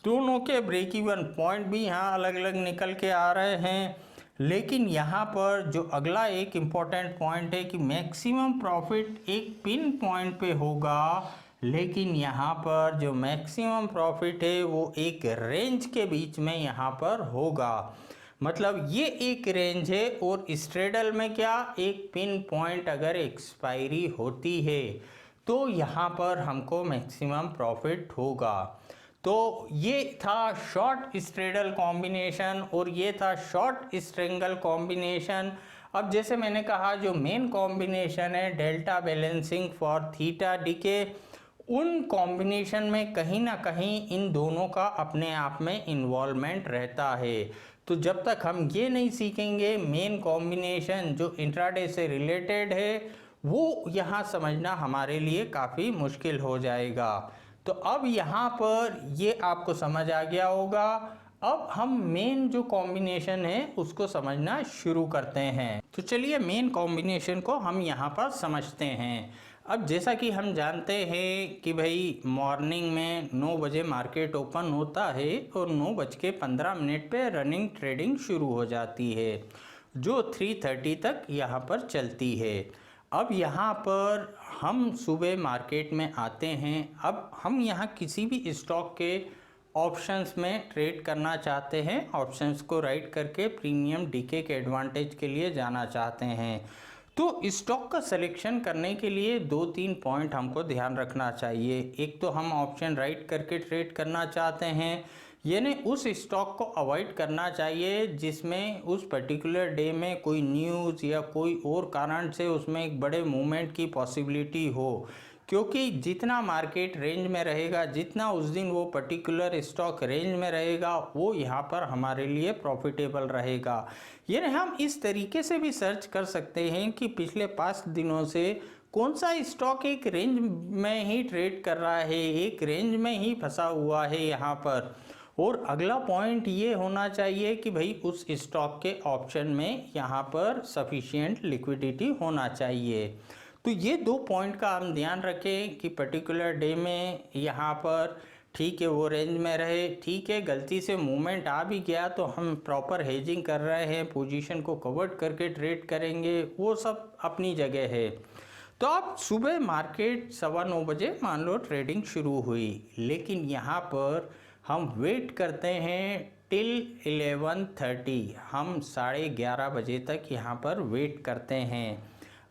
दोनों के ब्रेक इवन पॉइंट भी यहाँ अलग अलग निकल के आ रहे हैं। लेकिन यहाँ पर जो अगला एक इम्पॉर्टेंट पॉइंट है कि मैक्सिमम प्रॉफिट एक पिन पॉइंट पे होगा, लेकिन यहाँ पर जो मैक्सिमम प्रॉफिट है वो एक रेंज के बीच में यहाँ पर होगा। मतलब ये एक रेंज है और स्ट्रेडल में क्या, एक पिन पॉइंट अगर एक्सपायरी होती है तो यहाँ पर हमको मैक्सिमम प्रॉफिट होगा। तो ये था शॉर्ट स्ट्रेडल कॉम्बिनेशन और ये था शॉर्ट स्ट्रेंगल कॉम्बिनेशन। अब जैसे मैंने कहा जो मेन कॉम्बिनेशन है delta balancing for theta DK, उन कॉम्बिनेशन में कहीं ना कहीं इन दोनों का अपने आप में इन्वॉल्वमेंट रहता है। तो जब तक हम ये नहीं सीखेंगे मेन कॉम्बिनेशन जो इंट्राडे से रिलेटेड है वो यहाँ समझना हमारे लिए काफ़ी मुश्किल हो जाएगा। तो अब यहाँ पर ये आपको समझ आ गया होगा। अब हम मेन जो कॉम्बिनेशन है उसको समझना शुरू करते हैं। तो चलिए मेन कॉम्बिनेशन को हम यहाँ पर समझते हैं। अब जैसा कि हम जानते हैं कि भाई मॉर्निंग में 9 बजे मार्केट ओपन होता है और 9:15 पे रनिंग ट्रेडिंग शुरू हो जाती है जो 3:30 तक यहाँ पर चलती है। अब यहाँ पर हम सुबह मार्केट में आते हैं। अब हम यहाँ किसी भी स्टॉक के ऑप्शंस में ट्रेड करना चाहते हैं, ऑप्शंस को राइट करके प्रीमियम डीके के एडवांटेज के लिए जाना चाहते हैं। तो स्टॉक का सिलेक्शन करने के लिए 2-3 पॉइंट हमको ध्यान रखना चाहिए। एक तो हम ऑप्शन राइट करके ट्रेड करना चाहते हैं, यानी उस स्टॉक को अवॉइड करना चाहिए जिसमें उस पर्टिकुलर डे में कोई न्यूज़ या कोई और कारण से उसमें एक बड़े मूवमेंट की पॉसिबिलिटी हो, क्योंकि जितना मार्केट रेंज में रहेगा, जितना उस दिन वो पर्टिकुलर स्टॉक रेंज में रहेगा, वो यहाँ पर हमारे लिए प्रॉफिटेबल रहेगा। यानी हम इस तरीके से भी सर्च कर सकते हैं कि पिछले 5 दिनों से कौन सा स्टॉक एक रेंज में ही ट्रेड कर रहा है, एक रेंज में ही फंसा हुआ है यहाँ पर। और अगला पॉइंट ये होना चाहिए कि भाई उस स्टॉक के ऑप्शन में यहाँ पर सफिशिएंट लिक्विडिटी होना चाहिए। तो ये 2 पॉइंट का हम ध्यान रखें कि पर्टिकुलर डे में यहाँ पर ठीक है वो रेंज में रहे, ठीक है गलती से मूवमेंट आ भी गया तो हम प्रॉपर हेजिंग कर रहे हैं, पोजीशन को कवर्ड करके ट्रेड करेंगे, वो सब अपनी जगह है। तो अब सुबह मार्केट 9:15 बजे मान लो ट्रेडिंग शुरू हुई, लेकिन यहाँ पर हम वेट करते हैं टिल 11:30, हम 11:30 बजे तक यहाँ पर वेट करते हैं।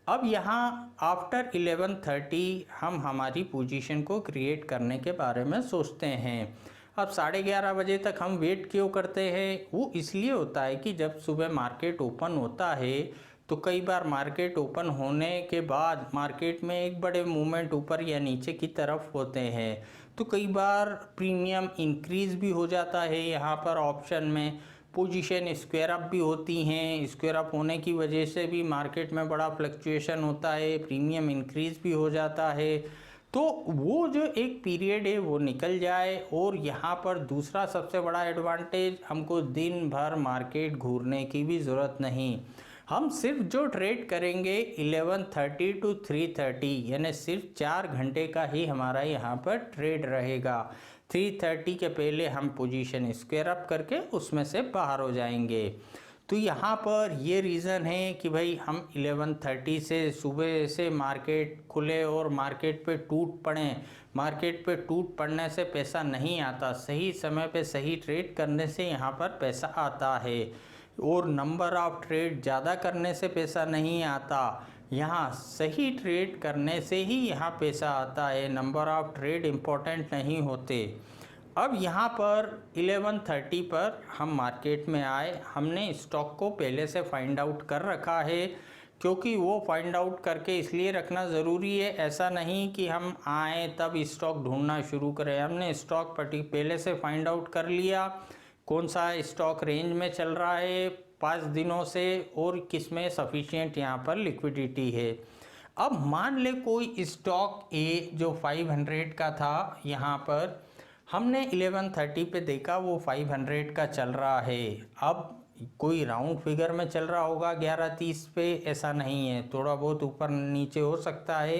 अब यहाँ आफ्टर 11:30 हम हमारी पोजीशन को क्रिएट करने के बारे में सोचते हैं। अब 11:30 बजे तक हम वेट क्यों करते हैं, वो इसलिए होता है कि जब सुबह मार्केट ओपन होता है तो कई बार मार्केट ओपन होने के बाद मार्केट में एक बड़े मूवमेंट ऊपर या नीचे की तरफ होते हैं, तो कई बार प्रीमियम इंक्रीज़ भी हो जाता है। यहाँ पर ऑप्शन में पोजीशन स्क्वायर अप भी होती हैं, स्क्वायर अप होने की वजह से भी मार्केट में बड़ा फ्लक्चुएशन होता है, प्रीमियम इंक्रीज़ भी हो जाता है। तो वो जो एक पीरियड है वो निकल जाए। और यहाँ पर दूसरा सबसे बड़ा एडवांटेज, हमको दिन भर मार्केट घूरने की भी ज़रूरत नहीं। हम सिर्फ जो ट्रेड करेंगे 11:30 to 3:30, यानी सिर्फ 4 घंटे का ही हमारा यहाँ पर ट्रेड रहेगा। 3:30 के पहले हम पोजीशन स्क्वायर अप करके उसमें से बाहर हो जाएंगे। तो यहाँ पर ये रीज़न है कि भाई हम 11:30 से सुबह से मार्केट खुले और मार्केट पे टूट पड़ें। मार्केट पे टूट पड़ने से पैसा नहीं आता, सही समय पे सही ट्रेड करने से यहाँ पर पैसा आता है। और नंबर ऑफ ट्रेड ज़्यादा करने से पैसा नहीं आता, यहाँ सही ट्रेड करने से ही यहाँ पैसा आता है। नंबर ऑफ ट्रेड इम्पोर्टेंट नहीं होते। अब यहाँ पर 11:30 पर हम मार्केट में आए, हमने स्टॉक को पहले से फाइंड आउट कर रखा है, क्योंकि वो फाइंड आउट करके इसलिए रखना ज़रूरी है। ऐसा नहीं कि हम आए तब स्टॉक ढूंढना शुरू करें। हमने स्टॉक पहले से फाइंड आउट कर लिया, कौन सा स्टॉक रेंज में चल रहा है 5 दिनों से और किस में सफिशिएंट यहाँ पर लिक्विडिटी है। अब मान ले कोई स्टॉक ए जो 500 का था, यहाँ पर हमने 11:30 पे देखा वो 500 का चल रहा है। अब कोई राउंड फिगर में चल रहा होगा 11:30 पे, ऐसा नहीं है, थोड़ा बहुत ऊपर नीचे हो सकता है।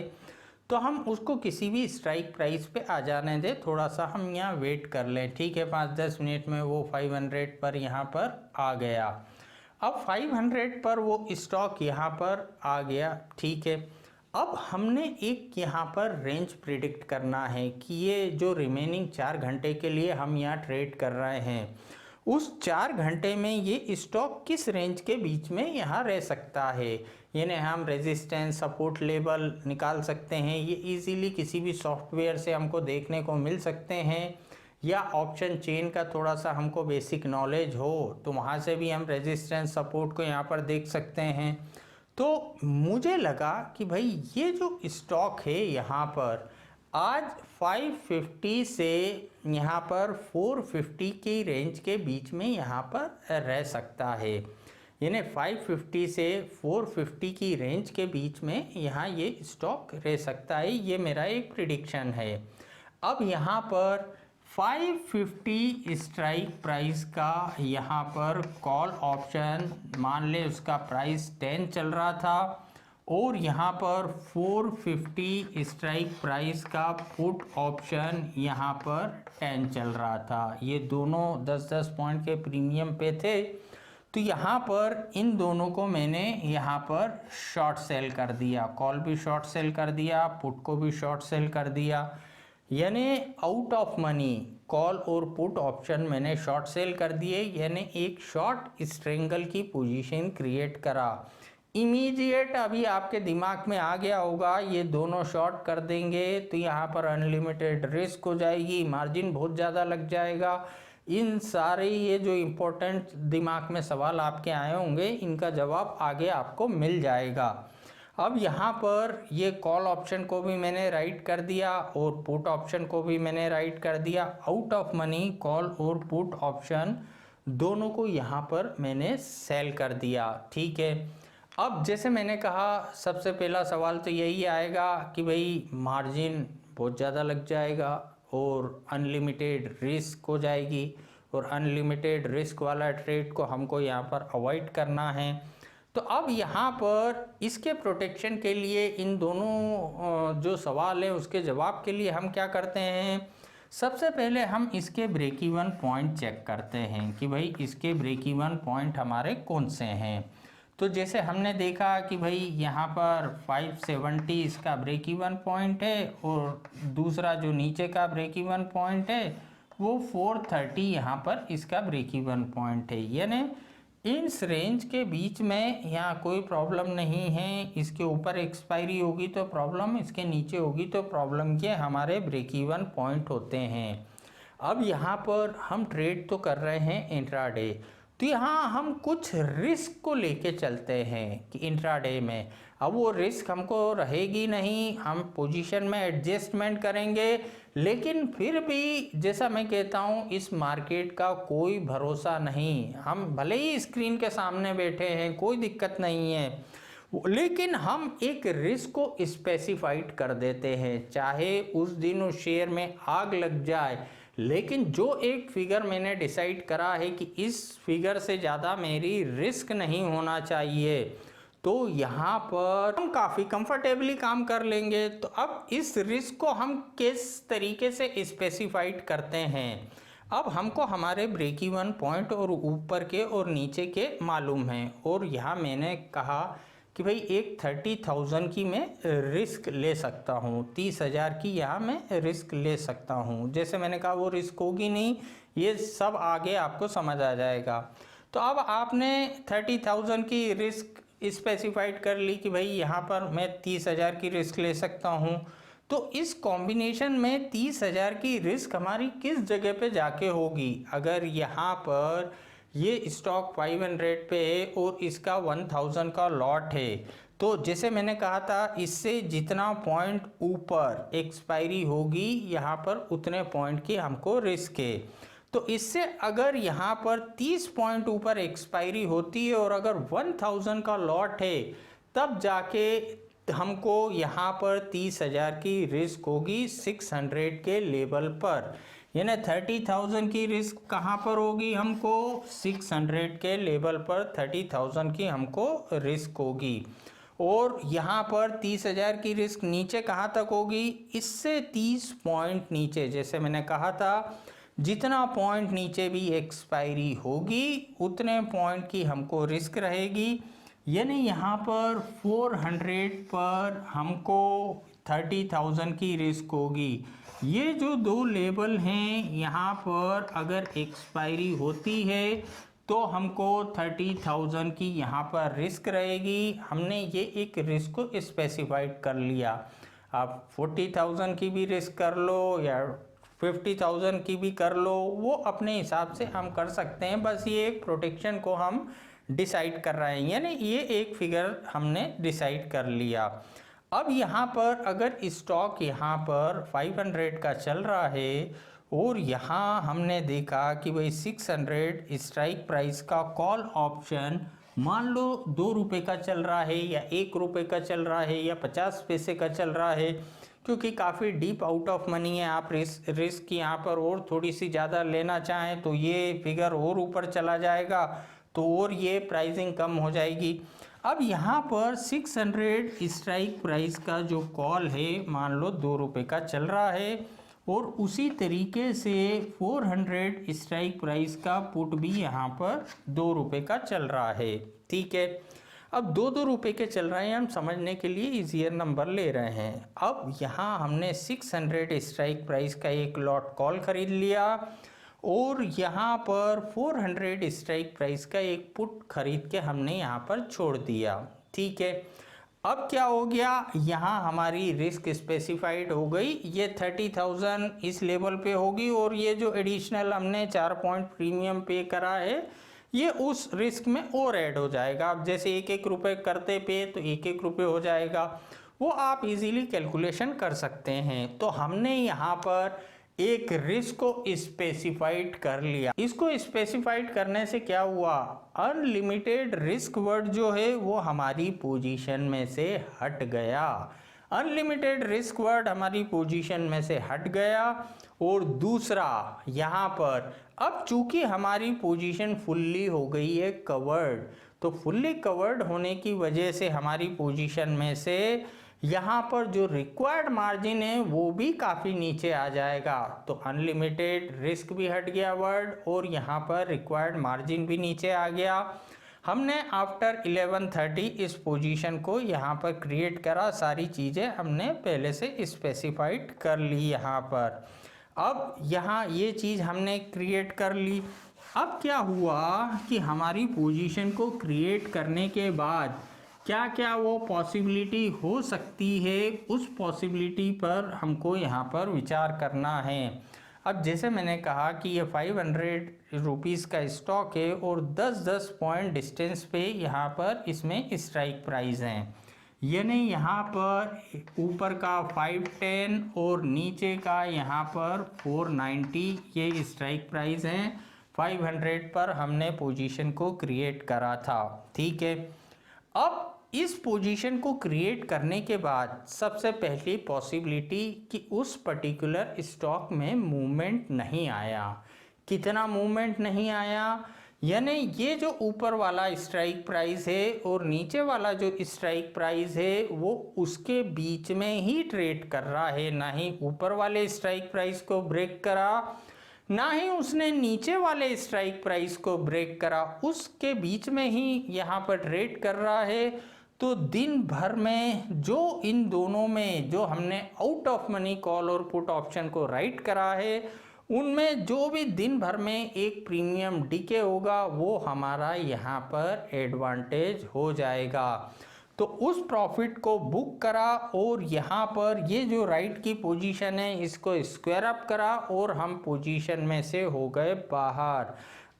तो हम उसको किसी भी स्ट्राइक प्राइस पे आ जाने दें, थोड़ा सा हम यहाँ वेट कर लें, ठीक है। 5-10 मिनट में वो 500 पर यहाँ पर आ गया। अब 500 पर वो स्टॉक यहाँ पर आ गया, ठीक है। अब हमने एक यहाँ पर रेंज प्रिडिक्ट करना है कि ये जो रिमेनिंग 4 घंटे के लिए हम यहाँ ट्रेड कर रहे हैं, उस 4 घंटे में ये स्टॉक किस रेंज के बीच में यहाँ रह सकता है। यानी हम रेजिस्टेंस, सपोर्ट लेवल निकाल सकते हैं। ये इजीली किसी भी सॉफ्टवेयर से हमको देखने को मिल सकते हैं, या ऑप्शन चेन का थोड़ा सा हमको बेसिक नॉलेज हो तो वहाँ से भी हम रेजिस्टेंस, सपोर्ट को यहाँ पर देख सकते हैं। तो मुझे लगा कि भाई ये जो स्टॉक है यहाँ पर आज 550 से यहाँ पर 450 की रेंज के बीच में यहाँ पर रह सकता है। यानी 550 से 450 की रेंज के बीच में यहाँ ये स्टॉक रह सकता है, ये मेरा एक प्रिडिक्शन है। अब यहाँ पर 550 स्ट्राइक प्राइस का यहाँ पर कॉल ऑप्शन, मान ले उसका प्राइस 10 चल रहा था, और यहाँ पर 450 स्ट्राइक प्राइस का पुट ऑप्शन यहाँ पर 10 चल रहा था। ये दोनों 10-10 पॉइंट के प्रीमियम पे थे। तो यहाँ पर इन दोनों को मैंने यहाँ पर शॉर्ट सेल कर दिया, कॉल भी शॉर्ट सेल कर दिया, पुट को भी शॉर्ट सेल कर दिया। यानी आउट ऑफ मनी कॉल और पुट ऑप्शन मैंने शॉर्ट सेल कर दिए, यानी एक शॉर्ट स्ट्रेंगल की पोजीशन क्रिएट करा। इमीडिएट अभी आपके दिमाग में आ गया होगा ये दोनों शॉर्ट कर देंगे तो यहाँ पर अनलिमिटेड रिस्क हो जाएगी, मार्जिन बहुत ज़्यादा लग जाएगा। इन सारे ये जो इम्पोर्टेंट दिमाग में सवाल आपके आए होंगे, इनका जवाब आगे आपको मिल जाएगा। अब यहाँ पर ये कॉल ऑप्शन को भी मैंने राइट कर दिया और पुट ऑप्शन को भी मैंने राइट कर दिया। आउट ऑफ मनी कॉल और पुट ऑप्शन दोनों को यहाँ पर मैंने सेल कर दिया, ठीक है। अब जैसे मैंने कहा, सबसे पहला सवाल तो यही आएगा कि भाई मार्जिन बहुत ज़्यादा लग जाएगा और अनलिमिटेड रिस्क हो जाएगी, और अनलिमिटेड रिस्क वाला ट्रेड को हमको यहाँ पर अवॉइड करना है। तो अब यहाँ पर इसके प्रोटेक्शन के लिए इन दोनों जो सवाल हैं उसके जवाब के लिए हम क्या करते हैं, सबसे पहले हम इसके ब्रेक इवन पॉइंट चेक करते हैं कि भाई इसके ब्रेक इवन पॉइंट हमारे कौन से हैं। तो जैसे हमने देखा कि भाई यहाँ पर 570 इसका ब्रेक इवन पॉइंट है, और दूसरा जो नीचे का ब्रेक इवन पॉइंट है वो 430 यहाँ पर इसका ब्रेक इवन पॉइंट है। यानी इस रेंज के बीच में यहाँ कोई प्रॉब्लम नहीं है। इसके ऊपर एक्सपायरी होगी तो प्रॉब्लम, इसके नीचे होगी तो प्रॉब्लम, के हमारे ब्रेक इवन पॉइंट होते हैं। अब यहाँ पर हम ट्रेड तो कर रहे हैं इंट्राडे, तो यहाँ हम कुछ रिस्क को लेके चलते हैं कि इंट्राडे में अब वो रिस्क हमको रहेगी नहीं, हम पोजीशन में एडजस्टमेंट करेंगे। लेकिन फिर भी जैसा मैं कहता हूँ, इस मार्केट का कोई भरोसा नहीं। हम भले ही स्क्रीन के सामने बैठे हैं, कोई दिक्कत नहीं है, लेकिन हम एक रिस्क को स्पेसिफाइड कर देते हैं। चाहे उस दिन उस शेयर में आग लग जाए, लेकिन जो एक फिगर मैंने डिसाइड करा है कि इस फिगर से ज़्यादा मेरी रिस्क नहीं होना चाहिए, तो यहाँ पर हम काफ़ी कंफर्टेबली काम कर लेंगे। तो अब इस रिस्क को हम किस तरीके से स्पेसिफाइड करते हैं, अब हमको हमारे ब्रेक इवन पॉइंट और ऊपर के और नीचे के मालूम हैं। और यहाँ मैंने कहा कि भाई एक 30,000 की मैं रिस्क ले सकता हूँ, 30,000 की यहाँ मैं रिस्क ले सकता हूँ। जैसे मैंने कहा वो रिस्क होगी नहीं, ये सब आगे आपको समझ आ जाएगा। तो अब आपने 30,000 की रिस्क स्पेसिफाइड कर ली कि भाई यहाँ पर मैं 30,000 की रिस्क ले सकता हूँ। तो इस कॉम्बिनेशन में 30,000 की रिस्क हमारी किस जगह पे जाके होगी? अगर यहाँ पर ये स्टॉक 500 पे है और इसका 1000 का लॉट है, तो जैसे मैंने कहा था, इससे जितना पॉइंट ऊपर एक्सपायरी होगी यहाँ पर उतने पॉइंट की हमको रिस्क है। तो इससे अगर यहाँ पर 30 पॉइंट ऊपर एक्सपायरी होती है और अगर 1000 का लॉट है, तब जाके हमको यहाँ पर 30,000 की रिस्क होगी 600 के लेवल पर। यानी 30,000 की रिस्क कहाँ पर होगी? हमको 600 के लेवल पर 30,000 की हमको रिस्क होगी। और यहाँ पर 30,000 की रिस्क नीचे कहाँ तक होगी? इससे 30 पॉइंट नीचे। जैसे मैंने कहा था, जितना पॉइंट नीचे भी एक्सपायरी होगी उतने पॉइंट की हमको रिस्क रहेगी। यानी यहाँ पर 400 पर हमको 30,000 की रिस्क होगी। ये जो दो लेवल हैं, यहाँ पर अगर एक्सपायरी होती है तो हमको 30,000 की यहाँ पर रिस्क रहेगी। हमने ये एक रिस्क को स्पेसिफाइड कर लिया। आप 40,000 की भी रिस्क कर लो या 50,000 की भी कर लो, वो अपने हिसाब से हम कर सकते हैं। बस ये एक प्रोटेक्शन को हम डिसाइड कर रहे हैं, यानी ये एक फिगर हमने डिसाइड कर लिया। अब यहाँ पर अगर स्टॉक यहाँ पर 500 का चल रहा है और यहाँ हमने देखा कि भाई 600 स्ट्राइक प्राइस का कॉल ऑप्शन मान लो 2 रुपये का चल रहा है या 1 रुपये का चल रहा है या 50 पैसे का चल रहा है, क्योंकि काफ़ी डीप आउट ऑफ मनी है। आप रिस्क यहाँ पर और थोड़ी सी ज़्यादा लेना चाहें तो ये फिगर और ऊपर चला जाएगा, तो और ये प्राइसिंग कम हो जाएगी। अब यहाँ पर 600 स्ट्राइक प्राइस का जो कॉल है मान लो 2 रुपये का चल रहा है और उसी तरीके से 400 स्ट्राइक प्राइस का पुट भी यहाँ पर 2 रुपये का चल रहा है। ठीक है, अब 2-2 रुपये के चल रहे हैं, हम समझने के लिए इजियर नंबर ले रहे हैं। अब यहाँ हमने 600 स्ट्राइक प्राइस का एक लॉट कॉल खरीद लिया और यहाँ पर 400 स्ट्राइक प्राइस का एक पुट खरीद के हमने यहाँ पर छोड़ दिया। ठीक है, अब क्या हो गया? यहाँ हमारी रिस्क स्पेसिफाइड हो गई, ये 30,000 इस लेवल पे होगी और ये जो एडिशनल हमने 4 पॉइंट प्रीमियम पे करा है ये उस रिस्क में और ऐड हो जाएगा। अब जैसे 1-1 रुपये करते पे तो 1-1 रुपये हो जाएगा, वो आप इजीली कैलकुलेशन कर सकते हैं। तो हमने यहाँ पर एक रिस्क को स्पेसिफाइड कर लिया। इसको स्पेसिफाइड करने से क्या हुआ? अनलिमिटेड रिस्क वर्ड जो है वो हमारी पोजीशन में से हट गया। अनलिमिटेड रिस्क वर्ड हमारी पोजीशन में से हट गया। और दूसरा, यहाँ पर अब चूंकि हमारी पोजीशन फुल्ली हो गई है कवर्ड, तो फुल्ली कवर्ड होने की वजह से हमारी पोजीशन में से यहाँ पर जो रिक्वायर्ड मार्जिन है वो भी काफ़ी नीचे आ जाएगा। तो अनलिमिटेड रिस्क भी हट गया वर्ड और यहाँ पर रिक्वायर्ड मार्जिन भी नीचे आ गया। हमने आफ्टर 11:30 इस पोजीशन को यहाँ पर क्रिएट करा, सारी चीज़ें हमने पहले से स्पेसिफाइड कर ली यहाँ पर। अब यहाँ ये चीज़ हमने क्रिएट कर ली। अब क्या हुआ कि हमारी पोजीशन को क्रिएट करने के बाद क्या क्या वो पॉसिबिलिटी हो सकती है, उस पॉसिबिलिटी पर हमको यहाँ पर विचार करना है। अब जैसे मैंने कहा कि ये 500 रुपीज़ का स्टॉक है और 10-10 पॉइंट डिस्टेंस पे यहाँ पर इसमें स्ट्राइक प्राइस हैं, यानी यहाँ पर ऊपर का 510 और नीचे का यहाँ पर 490 ये स्ट्राइक प्राइस हैं। 500 पर हमने पोजीशन को क्रिएट करा था, ठीक है। अब इस पोजीशन को क्रिएट करने के बाद सबसे पहली पॉसिबिलिटी कि उस पर्टिकुलर स्टॉक में मूवमेंट नहीं आया। कितना मूवमेंट नहीं आया, यानी ये जो ऊपर वाला स्ट्राइक प्राइस है और नीचे वाला जो स्ट्राइक प्राइस है वो उसके बीच में ही ट्रेड कर रहा है, ना ही ऊपर वाले स्ट्राइक प्राइस को ब्रेक करा ना ही उसने नीचे वाले स्ट्राइक प्राइस को ब्रेक करा, उसके बीच में ही यहाँ पर ट्रेड कर रहा है। तो दिन भर में जो इन दोनों में जो हमने आउट ऑफ मनी कॉल और पुट ऑप्शन को राइट करा है उनमें जो भी दिन भर में एक प्रीमियम डीके होगा वो हमारा यहाँ पर एडवांटेज हो जाएगा। तो उस प्रॉफिट को बुक करा और यहाँ पर ये जो राइट की पोजीशन है इसको स्क्वायर अप करा और हम पोजीशन में से हो गए बाहर।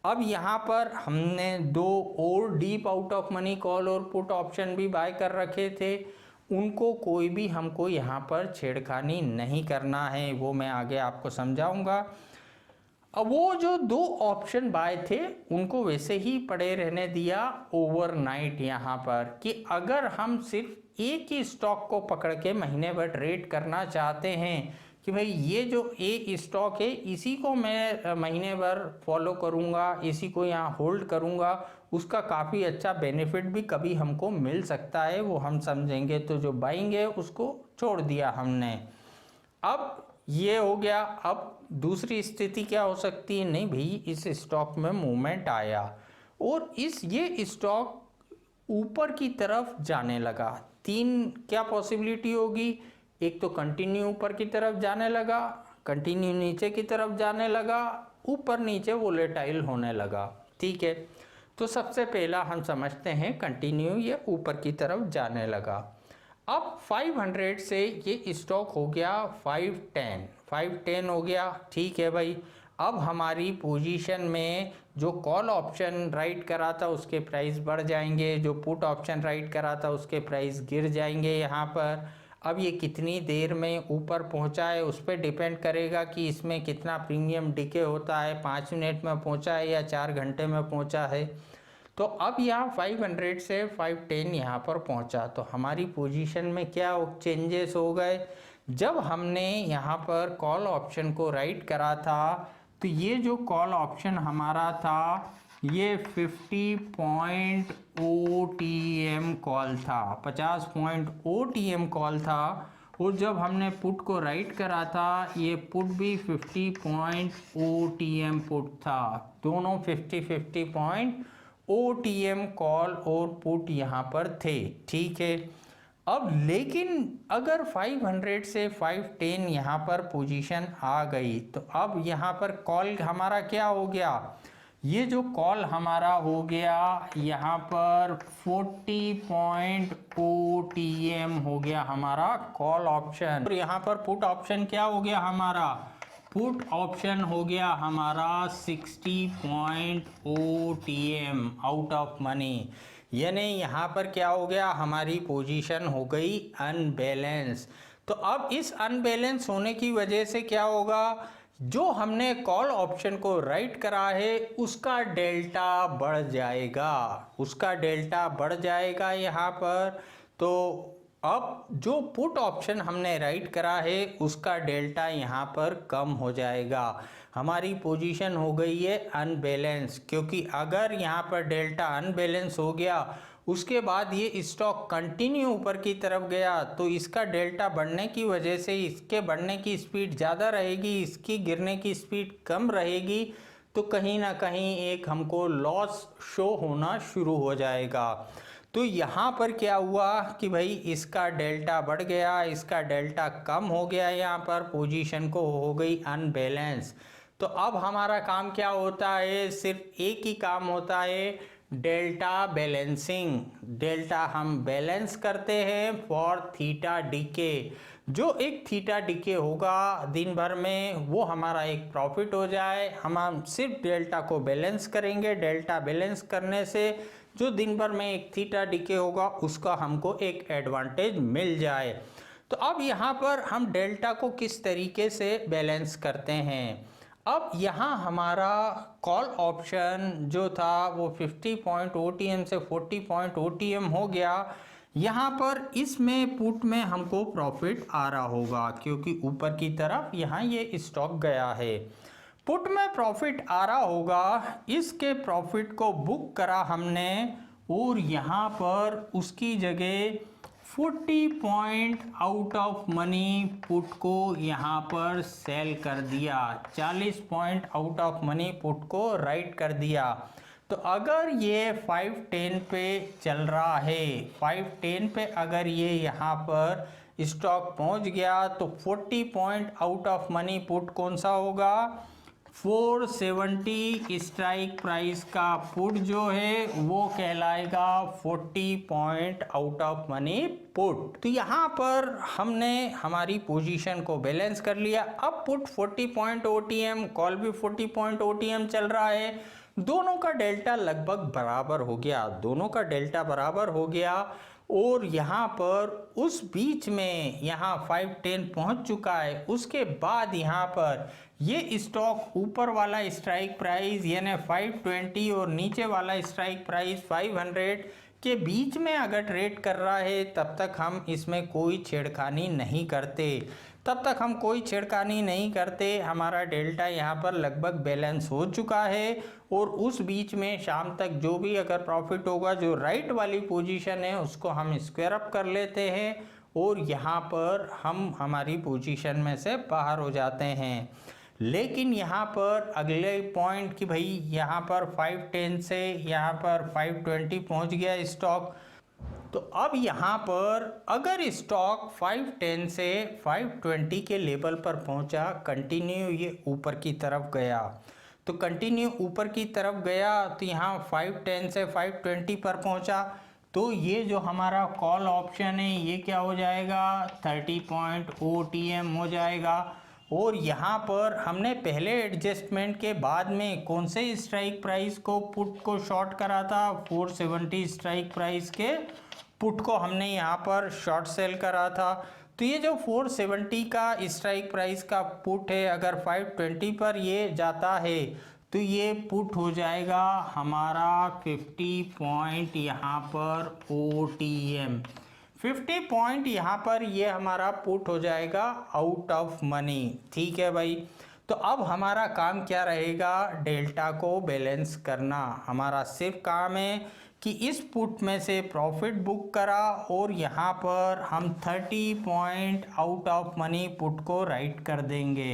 अब यहाँ पर हमने 2 और deep out of money call और पुट ऑप्शन भी बाय कर रखे थे, उनको कोई भी हमको यहाँ पर छेड़खानी नहीं करना है, वो मैं आगे आपको समझाऊंगा। अब वो जो 2 ऑप्शन बाय थे उनको वैसे ही पड़े रहने दिया ओवरनाइट यहाँ पर, कि अगर हम सिर्फ एक ही स्टॉक को पकड़ के महीने भर ट्रेड करना चाहते हैं कि भाई ये जो ए स्टॉक है इसी को मैं महीने भर फॉलो करूँगा, इसी को यहाँ होल्ड करूँगा, उसका काफ़ी अच्छा बेनिफिट भी कभी हमको मिल सकता है, वो हम समझेंगे। तो जो बाइंग है उसको छोड़ दिया हमने। अब ये हो गया। अब दूसरी स्थिति क्या हो सकती है, नहीं भाई इस स्टॉक में मूवमेंट आया और ये स्टॉक ऊपर की तरफ जाने लगा। 3 क्या पॉसिबिलिटी होगी, एक तो कंटिन्यू ऊपर की तरफ जाने लगा, कंटिन्यू नीचे की तरफ जाने लगा, ऊपर नीचे वोलेटाइल होने लगा, ठीक है। तो सबसे पहला हम समझते हैं कंटिन्यू ये ऊपर की तरफ जाने लगा। अब 500 से ये स्टॉक हो गया 510 हो गया, ठीक है भाई। अब हमारी पोजीशन में जो कॉल ऑप्शन राइट करा था उसके प्राइस बढ़ जाएंगे, जो पुट ऑप्शन राइट करा था उसके प्राइस गिर जाएंगे यहाँ पर। अब ये कितनी देर में ऊपर पहुँचा है उस पर डिपेंड करेगा कि इसमें कितना प्रीमियम डीके होता है, 5 मिनट में पहुँचा है या 4 घंटे में पहुँचा है। तो अब यहाँ 500 से 510 यहाँ पर पहुँचा, तो हमारी पोजीशन में क्या चेंजेस हो गए। जब हमने यहाँ पर कॉल ऑप्शन को राइट करा था तो ये जो कॉल ऑप्शन हमारा था ये 50 पॉइंट OTM कॉल था, 50 पॉइंट OTM कॉल था। और जब हमने पुट को राइट करा था ये पुट भी 50 पॉइंट OTM पुट था, दोनों 50-50 पॉइंट OTM कॉल और पुट यहाँ पर थे, ठीक है। अब लेकिन अगर 500 से 510 यहाँ पर पोजीशन आ गई तो अब यहाँ पर कॉल हमारा क्या हो गया, ये जो कॉल हमारा हो गया यहाँ पर 40 पॉइंट OTM हो गया हमारा कॉल ऑप्शन। और यहाँ पर पुट ऑप्शन क्या हो गया हमारा, पुट ऑप्शन हो गया हमारा 60 point OTM out of money. यानी यहाँ पर क्या हो गया, हमारी पोजीशन हो गई अनबैलेंस। तो अब इस अनबैलेंस होने की वजह से क्या होगा, जो हमने कॉल ऑप्शन को राइट करा है उसका डेल्टा बढ़ जाएगा, उसका डेल्टा बढ़ जाएगा यहाँ पर। तो अब जो पुट ऑप्शन हमने राइट करा है उसका डेल्टा यहाँ पर कम हो जाएगा, हमारी पोजीशन हो गई है अनबैलेंस। क्योंकि अगर यहाँ पर डेल्टा अनबैलेंस हो गया उसके बाद ये स्टॉक कंटिन्यू ऊपर की तरफ गया तो इसका डेल्टा बढ़ने की वजह से इसके बढ़ने की स्पीड ज़्यादा रहेगी, इसकी गिरने की स्पीड कम रहेगी। तो कहीं ना कहीं एक हमको लॉस शो होना शुरू हो जाएगा। तो यहाँ पर क्या हुआ कि भाई इसका डेल्टा बढ़ गया, इसका डेल्टा कम हो गया, यहाँ पर पोजीशन को हो गई अनबैलेंस। तो अब हमारा काम क्या होता है, सिर्फ एक ही काम होता है, डेल्टा बैलेंसिंग। डेल्टा हम बैलेंस करते हैं फॉर थीटा डीके। जो एक थीटा डिके होगा दिन भर में वो हमारा एक प्रॉफिट हो जाए। हम सिर्फ डेल्टा को बैलेंस करेंगे, डेल्टा बैलेंस करने से जो दिन भर में एक थीटा डिके होगा उसका हमको एक एडवांटेज मिल जाए। तो अब यहाँ पर हम डेल्टा को किस तरीके से बैलेंस करते हैं। अब यहाँ हमारा कॉल ऑप्शन जो था वो 50 पॉइंट OTM से 40 पॉइंट OTM हो गया। यहाँ पर इसमें पुट में हमको प्रॉफिट आ रहा होगा क्योंकि ऊपर की तरफ यहाँ ये स्टॉक गया है। पुट में प्रॉफिट आ रहा होगा, इसके प्रॉफिट को बुक करा हमने और यहाँ पर उसकी जगह 40 point out of money put को यहाँ पर सेल कर दिया, 40 point out of money put को राइट कर दिया। तो अगर ये 510 पे चल रहा है, 510 पे अगर ये यहाँ पर स्टॉक पहुँच गया तो 40 point out of money put कौन सा होगा, 470 स्ट्राइक प्राइस का पुट जो है वो कहलाएगा 40 point out of money put. तो यहाँ पर हमने हमारी पोजीशन को बैलेंस कर लिया। अब पुट 40 पॉइंट OTM, कॉल भी 40 पॉइंट OTM चल रहा है, दोनों का डेल्टा लगभग बराबर हो गया, दोनों का डेल्टा बराबर हो गया। और यहाँ पर उस बीच में यहाँ 510 पहुँच चुका है, उसके बाद यहाँ पर ये स्टॉक ऊपर वाला स्ट्राइक प्राइस यानी 520 और नीचे वाला स्ट्राइक प्राइस 500 के बीच में अगर ट्रेड कर रहा है तब तक हम इसमें कोई छेड़खानी नहीं करते, तब तक हम कोई छेड़खानी नहीं करते। हमारा डेल्टा यहाँ पर लगभग बैलेंस हो चुका है और उस बीच में शाम तक जो भी अगर प्रॉफिट होगा, जो राइट वाली पोजीशन है उसको हम स्क्वायर अप कर लेते हैं और यहाँ पर हम हमारी पोजीशन में से बाहर हो जाते हैं। लेकिन यहाँ पर अगले पॉइंट कि भाई यहाँ पर 510 से यहाँ पर 520 पहुँच गया स्टॉक, तो अब यहाँ पर अगर स्टॉक 510 से 520 के लेवल पर पहुँचा, कंटिन्यू ये ऊपर की तरफ गया, तो कंटिन्यू ऊपर की तरफ गया तो यहाँ 510 से 520 पर पहुँचा, तो ये जो हमारा कॉल ऑप्शन है ये क्या हो जाएगा, 30 पॉइंट OTM हो जाएगा। और यहाँ पर हमने पहले एडजस्टमेंट के बाद में कौन से स्ट्राइक प्राइस को पुट को शॉर्ट करा था, 470 स्ट्राइक प्राइस के पुट को हमने यहाँ पर शॉर्ट सेल करा था। तो ये जो 470 का स्ट्राइक प्राइस का पुट है अगर 520 पर ये जाता है तो ये पुट हो जाएगा हमारा 50 पॉइंट यहाँ पर OTM, 50 पॉइंट यहाँ पर ये हमारा पुट हो जाएगा आउट ऑफ मनी। ठीक है भाई, तो अब हमारा काम क्या रहेगा, डेल्टा को बैलेंस करना। हमारा सिर्फ काम है कि इस पुट में से प्रॉफिट बुक करा और यहाँ पर हम 30 point out of money put को राइट कर देंगे।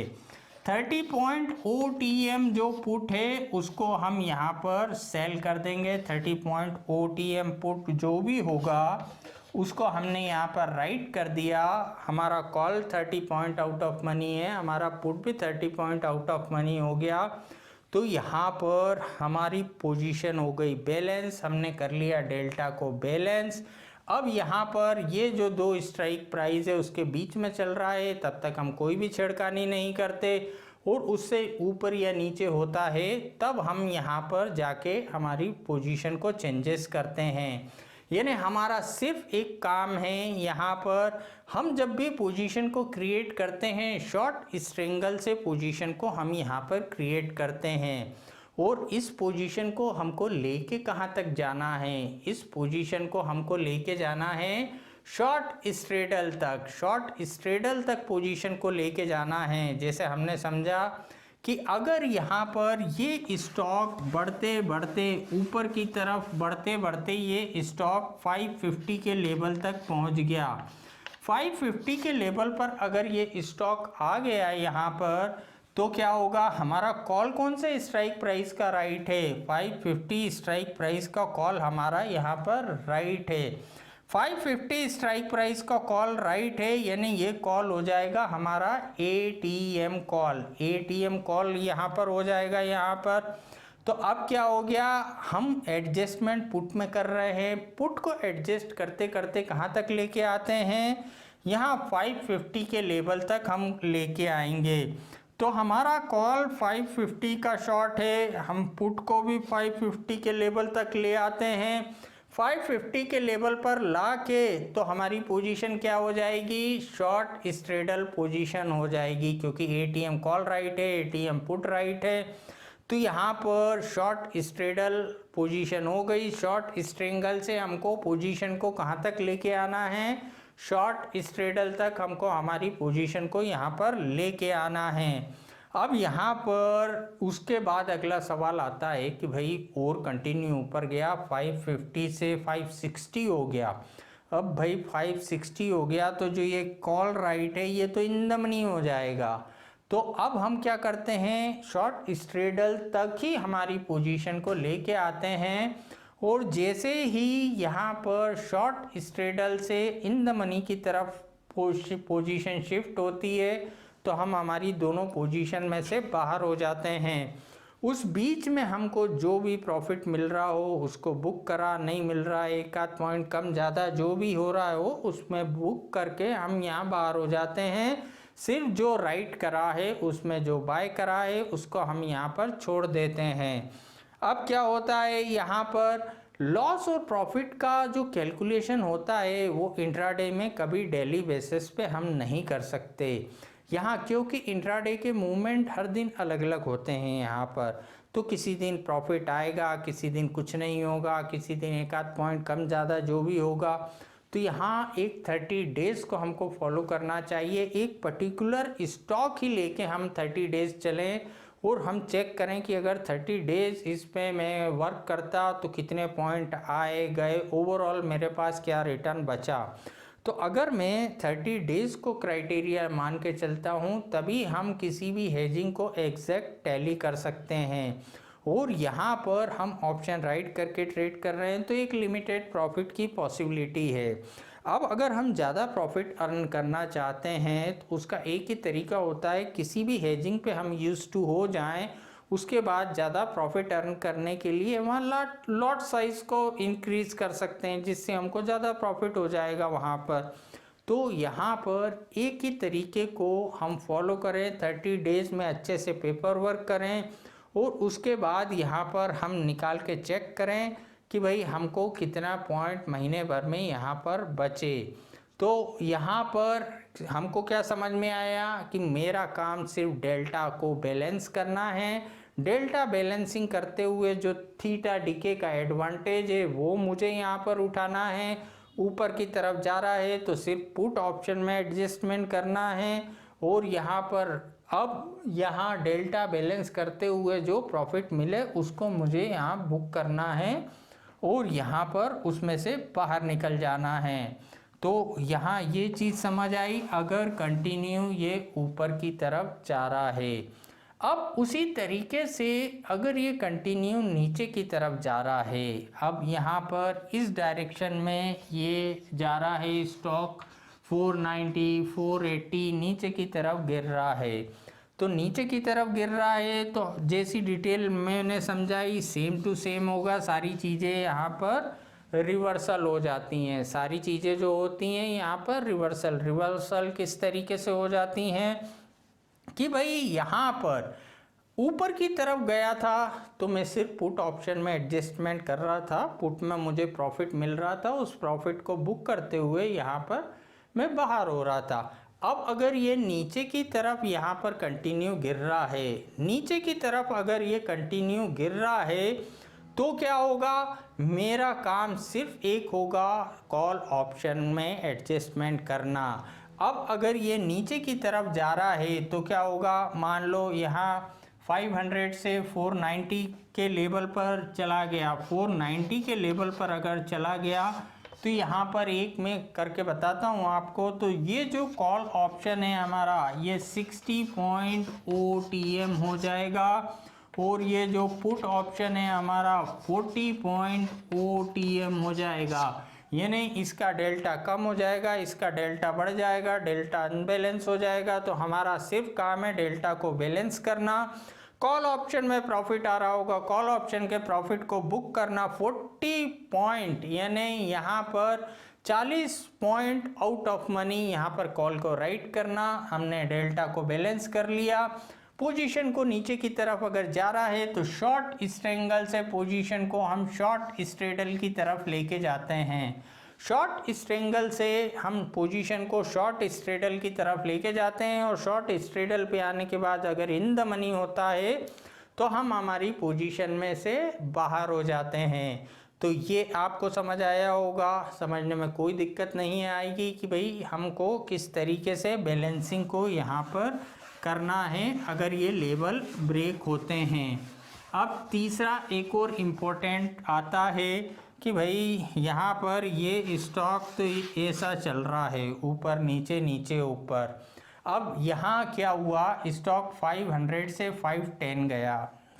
30 पॉइंट OTM जो पुट है उसको हम यहाँ पर सेल कर देंगे। 30 पॉइंट OTM पुट जो भी होगा उसको हमने यहाँ पर राइट कर दिया। हमारा call 30 point out of money है, हमारा पुट भी 30 पॉइंट आउट ऑफ मनी हो गया। तो यहाँ पर हमारी पोजीशन हो गई बैलेंस, हमने कर लिया डेल्टा को बैलेंस। अब यहाँ पर ये जो दो स्ट्राइक प्राइस है उसके बीच में चल रहा है, तब तक हम कोई भी छेड़खानी नहीं करते, और उससे ऊपर या नीचे होता है तब हम यहाँ पर जाके हमारी पोजीशन को चेंजेस करते हैं। यानी हमारा सिर्फ एक काम है, यहाँ पर हम जब भी पोजीशन को क्रिएट करते हैं शॉर्ट स्ट्रेंगल से पोजीशन को हम यहाँ पर क्रिएट करते हैं, और इस पोजीशन को हमको लेके कहाँ तक जाना है, इस पोजीशन को हमको लेके जाना है शॉर्ट स्ट्रेडल तक, शॉर्ट स्ट्रेडल तक पोजीशन को लेके जाना है। जैसे हमने समझा कि अगर यहाँ पर ये स्टॉक बढ़ते बढ़ते ऊपर की तरफ बढ़ते बढ़ते ये स्टॉक 550 के लेवल तक पहुँच गया, 550 के लेवल पर अगर ये स्टॉक आ गया यहाँ पर, तो क्या होगा, हमारा कॉल कौन से स्ट्राइक प्राइस का राइट है, 550 स्ट्राइक प्राइस का कॉल हमारा यहाँ पर राइट है। 550 स्ट्राइक प्राइस का कॉल राइट है, यानी ये कॉल हो जाएगा हमारा ATM कॉल, ATM कॉल यहाँ पर हो जाएगा यहाँ पर। तो अब क्या हो गया, हम एडजस्टमेंट पुट में कर रहे हैं, पुट को एडजस्ट करते करते कहाँ तक लेके आते हैं, यहाँ 550 के लेवल तक हम लेके आएंगे। तो हमारा कॉल 550 का शॉर्ट है, हम पुट को भी 550 के लेवल तक ले आते हैं। 550 के लेवल पर ला के तो हमारी पोजीशन क्या हो जाएगी, शॉर्ट स्ट्रेडल पोजीशन हो जाएगी, क्योंकि एटीएम कॉल राइट है, एटीएम पुट राइट है। तो यहाँ पर शॉर्ट स्ट्रेडल पोजीशन हो गई। शॉर्ट स्ट्रेंगल से हमको पोजीशन को कहाँ तक लेके आना है, शॉर्ट स्ट्रेडल तक हमको हमारी पोजीशन को यहाँ पर लेके आना है। अब यहाँ पर उसके बाद अगला सवाल आता है कि भाई और कंटिन्यू ऊपर गया, 550 से 560 हो गया। अब भाई 560 हो गया तो जो ये कॉल राइट है ये तो इन द मनी हो जाएगा। तो अब हम क्या करते हैं, शॉर्ट स्ट्रेडल तक ही हमारी पोजीशन को लेके आते हैं, और जैसे ही यहाँ पर शॉर्ट स्ट्रेडल से इन द मनी की तरफ पोजीशन शिफ्ट होती है तो हम हमारी दोनों पोजीशन में से बाहर हो जाते हैं। उस बीच में हमको जो भी प्रॉफिट मिल रहा हो उसको बुक करा, नहीं मिल रहा है एक आध पॉइंट कम ज़्यादा जो भी हो रहा हो उसमें बुक करके हम यहाँ बाहर हो जाते हैं। सिर्फ जो राइट करा है उसमें जो बाय करा है उसको हम यहाँ पर छोड़ देते हैं। अब क्या होता है, यहाँ पर लॉस और प्रॉफिट का जो कैलकुलेशन होता है वो इंट्राडे में कभी डेली बेसिस पे हम नहीं कर सकते यहाँ, क्योंकि इंट्राडे के मूवमेंट हर दिन अलग अलग होते हैं यहाँ पर। तो किसी दिन प्रॉफिट आएगा, किसी दिन कुछ नहीं होगा, किसी दिन एक आध पॉइंट कम ज़्यादा जो भी होगा। तो यहाँ एक 30 डेज़ को हमको फॉलो करना चाहिए। एक पर्टिकुलर स्टॉक ही लेके हम 30 डेज़ चलें और हम चेक करें कि अगर 30 डेज़ इस पे मैं वर्क करता तो कितने पॉइंट आए गए, ओवरऑल मेरे पास क्या रिटर्न बचा। तो अगर मैं 30 डेज़ को क्राइटेरिया मान के चलता हूँ तभी हम किसी भी हेजिंग को एग्जैक्ट टैली कर सकते हैं। और यहाँ पर हम ऑप्शन राइट करके ट्रेड कर रहे हैं तो एक लिमिटेड प्रॉफिट की पॉसिबिलिटी है। अब अगर हम ज़्यादा प्रॉफिट अर्न करना चाहते हैं तो उसका एक ही तरीका होता है, किसी भी हेजिंग पे हम यूज्ड टू हो जाएं, उसके बाद ज़्यादा प्रॉफिट अर्न करने के लिए वहाँ लॉट साइज़ को इंक्रीज़ कर सकते हैं, जिससे हमको ज़्यादा प्रॉफिट हो जाएगा वहाँ पर। तो यहाँ पर एक ही तरीके को हम फॉलो करें, 30 डेज़ में अच्छे से पेपर वर्क करें और उसके बाद यहाँ पर हम निकाल के चेक करें कि भाई हमको कितना पॉइंट महीने भर में यहाँ पर बचे। तो यहाँ पर हमको क्या समझ में आया कि मेरा काम सिर्फ डेल्टा को बैलेंस करना है। डेल्टा बैलेंसिंग करते हुए जो थीटा डीके का एडवांटेज है वो मुझे यहाँ पर उठाना है। ऊपर की तरफ जा रहा है तो सिर्फ पुट ऑप्शन में एडजस्टमेंट करना है, और यहाँ पर अब यहाँ डेल्टा बैलेंस करते हुए जो प्रॉफिट मिले उसको मुझे यहाँ बुक करना है और यहाँ पर उसमें से बाहर निकल जाना है। तो यहाँ ये चीज़ समझ आई। अगर कंटिन्यू ये ऊपर की तरफ जा रहा है, अब उसी तरीके से अगर ये कंटिन्यू नीचे की तरफ जा रहा है, अब यहाँ पर इस डायरेक्शन में ये जा रहा है, स्टॉक 490 480 नीचे की तरफ गिर रहा है। तो नीचे की तरफ गिर रहा है तो जैसी डिटेल मैंने समझाई सेम टू सेम होगा। सारी चीज़ें यहाँ पर रिवर्सल हो जाती हैं, सारी चीज़ें जो होती हैं यहाँ पर रिवर्सल किस तरीके से हो जाती हैं कि भाई यहाँ पर ऊपर की तरफ गया था तो मैं सिर्फ पुट ऑप्शन में एडजस्टमेंट कर रहा था, पुट में मुझे प्रॉफिट मिल रहा था, उस प्रॉफिट को बुक करते हुए यहाँ पर मैं बाहर हो रहा था। अब अगर ये नीचे की तरफ यहाँ पर कंटिन्यू गिर रहा है, नीचे की तरफ अगर ये कंटिन्यू गिर रहा है तो क्या होगा, मेरा काम सिर्फ एक होगा, कॉल ऑप्शन में एडजस्टमेंट करना। अब अगर ये नीचे की तरफ जा रहा है तो क्या होगा, मान लो यहाँ 500 से 490 के लेवल पर चला गया, 490 के लेवल पर अगर चला गया तो यहाँ पर एक मैं करके बताता हूँ आपको। तो ये जो कॉल ऑप्शन है हमारा ये 60 पॉइंट OTM हो जाएगा, और ये जो पुट ऑप्शन है हमारा 40 पॉइंट OTM हो जाएगा। यानी इसका डेल्टा कम हो जाएगा, इसका डेल्टा बढ़ जाएगा, डेल्टा अनबैलेंस हो जाएगा। तो हमारा सिर्फ काम है डेल्टा को बैलेंस करना। कॉल ऑप्शन में प्रॉफिट आ रहा होगा, कॉल ऑप्शन के प्रॉफिट को बुक करना 40 पॉइंट यानी यहाँ पर 40 पॉइंट आउट ऑफ मनी, यहाँ पर कॉल को राइट करना। हमने डेल्टा को बैलेंस कर लिया। पोजीशन को नीचे की तरफ अगर जा रहा है तो शॉर्ट स्ट्रेंगल से पोजीशन को हम शॉर्ट स्ट्रेडल की तरफ लेके जाते हैं। शॉर्ट स्ट्रेंगल से हम पोजीशन को शॉर्ट स्ट्रेडल की तरफ लेके जाते हैं और शॉर्ट स्ट्रेडल पे आने के बाद अगर इन द मनी होता है तो हम हमारी पोजीशन में से बाहर हो जाते हैं। तो ये आपको समझ आया होगा, समझने में कोई दिक्कत नहीं आएगी कि भाई हमको किस तरीके से बैलेंसिंग को यहाँ पर करना है अगर ये लेवल ब्रेक होते हैं। अब तीसरा एक और इम्पोर्टेंट आता है कि भाई यहाँ पर ये स्टॉक तो ऐसा चल रहा है ऊपर नीचे नीचे ऊपर। अब यहाँ क्या हुआ, स्टॉक 500 से 510 गया,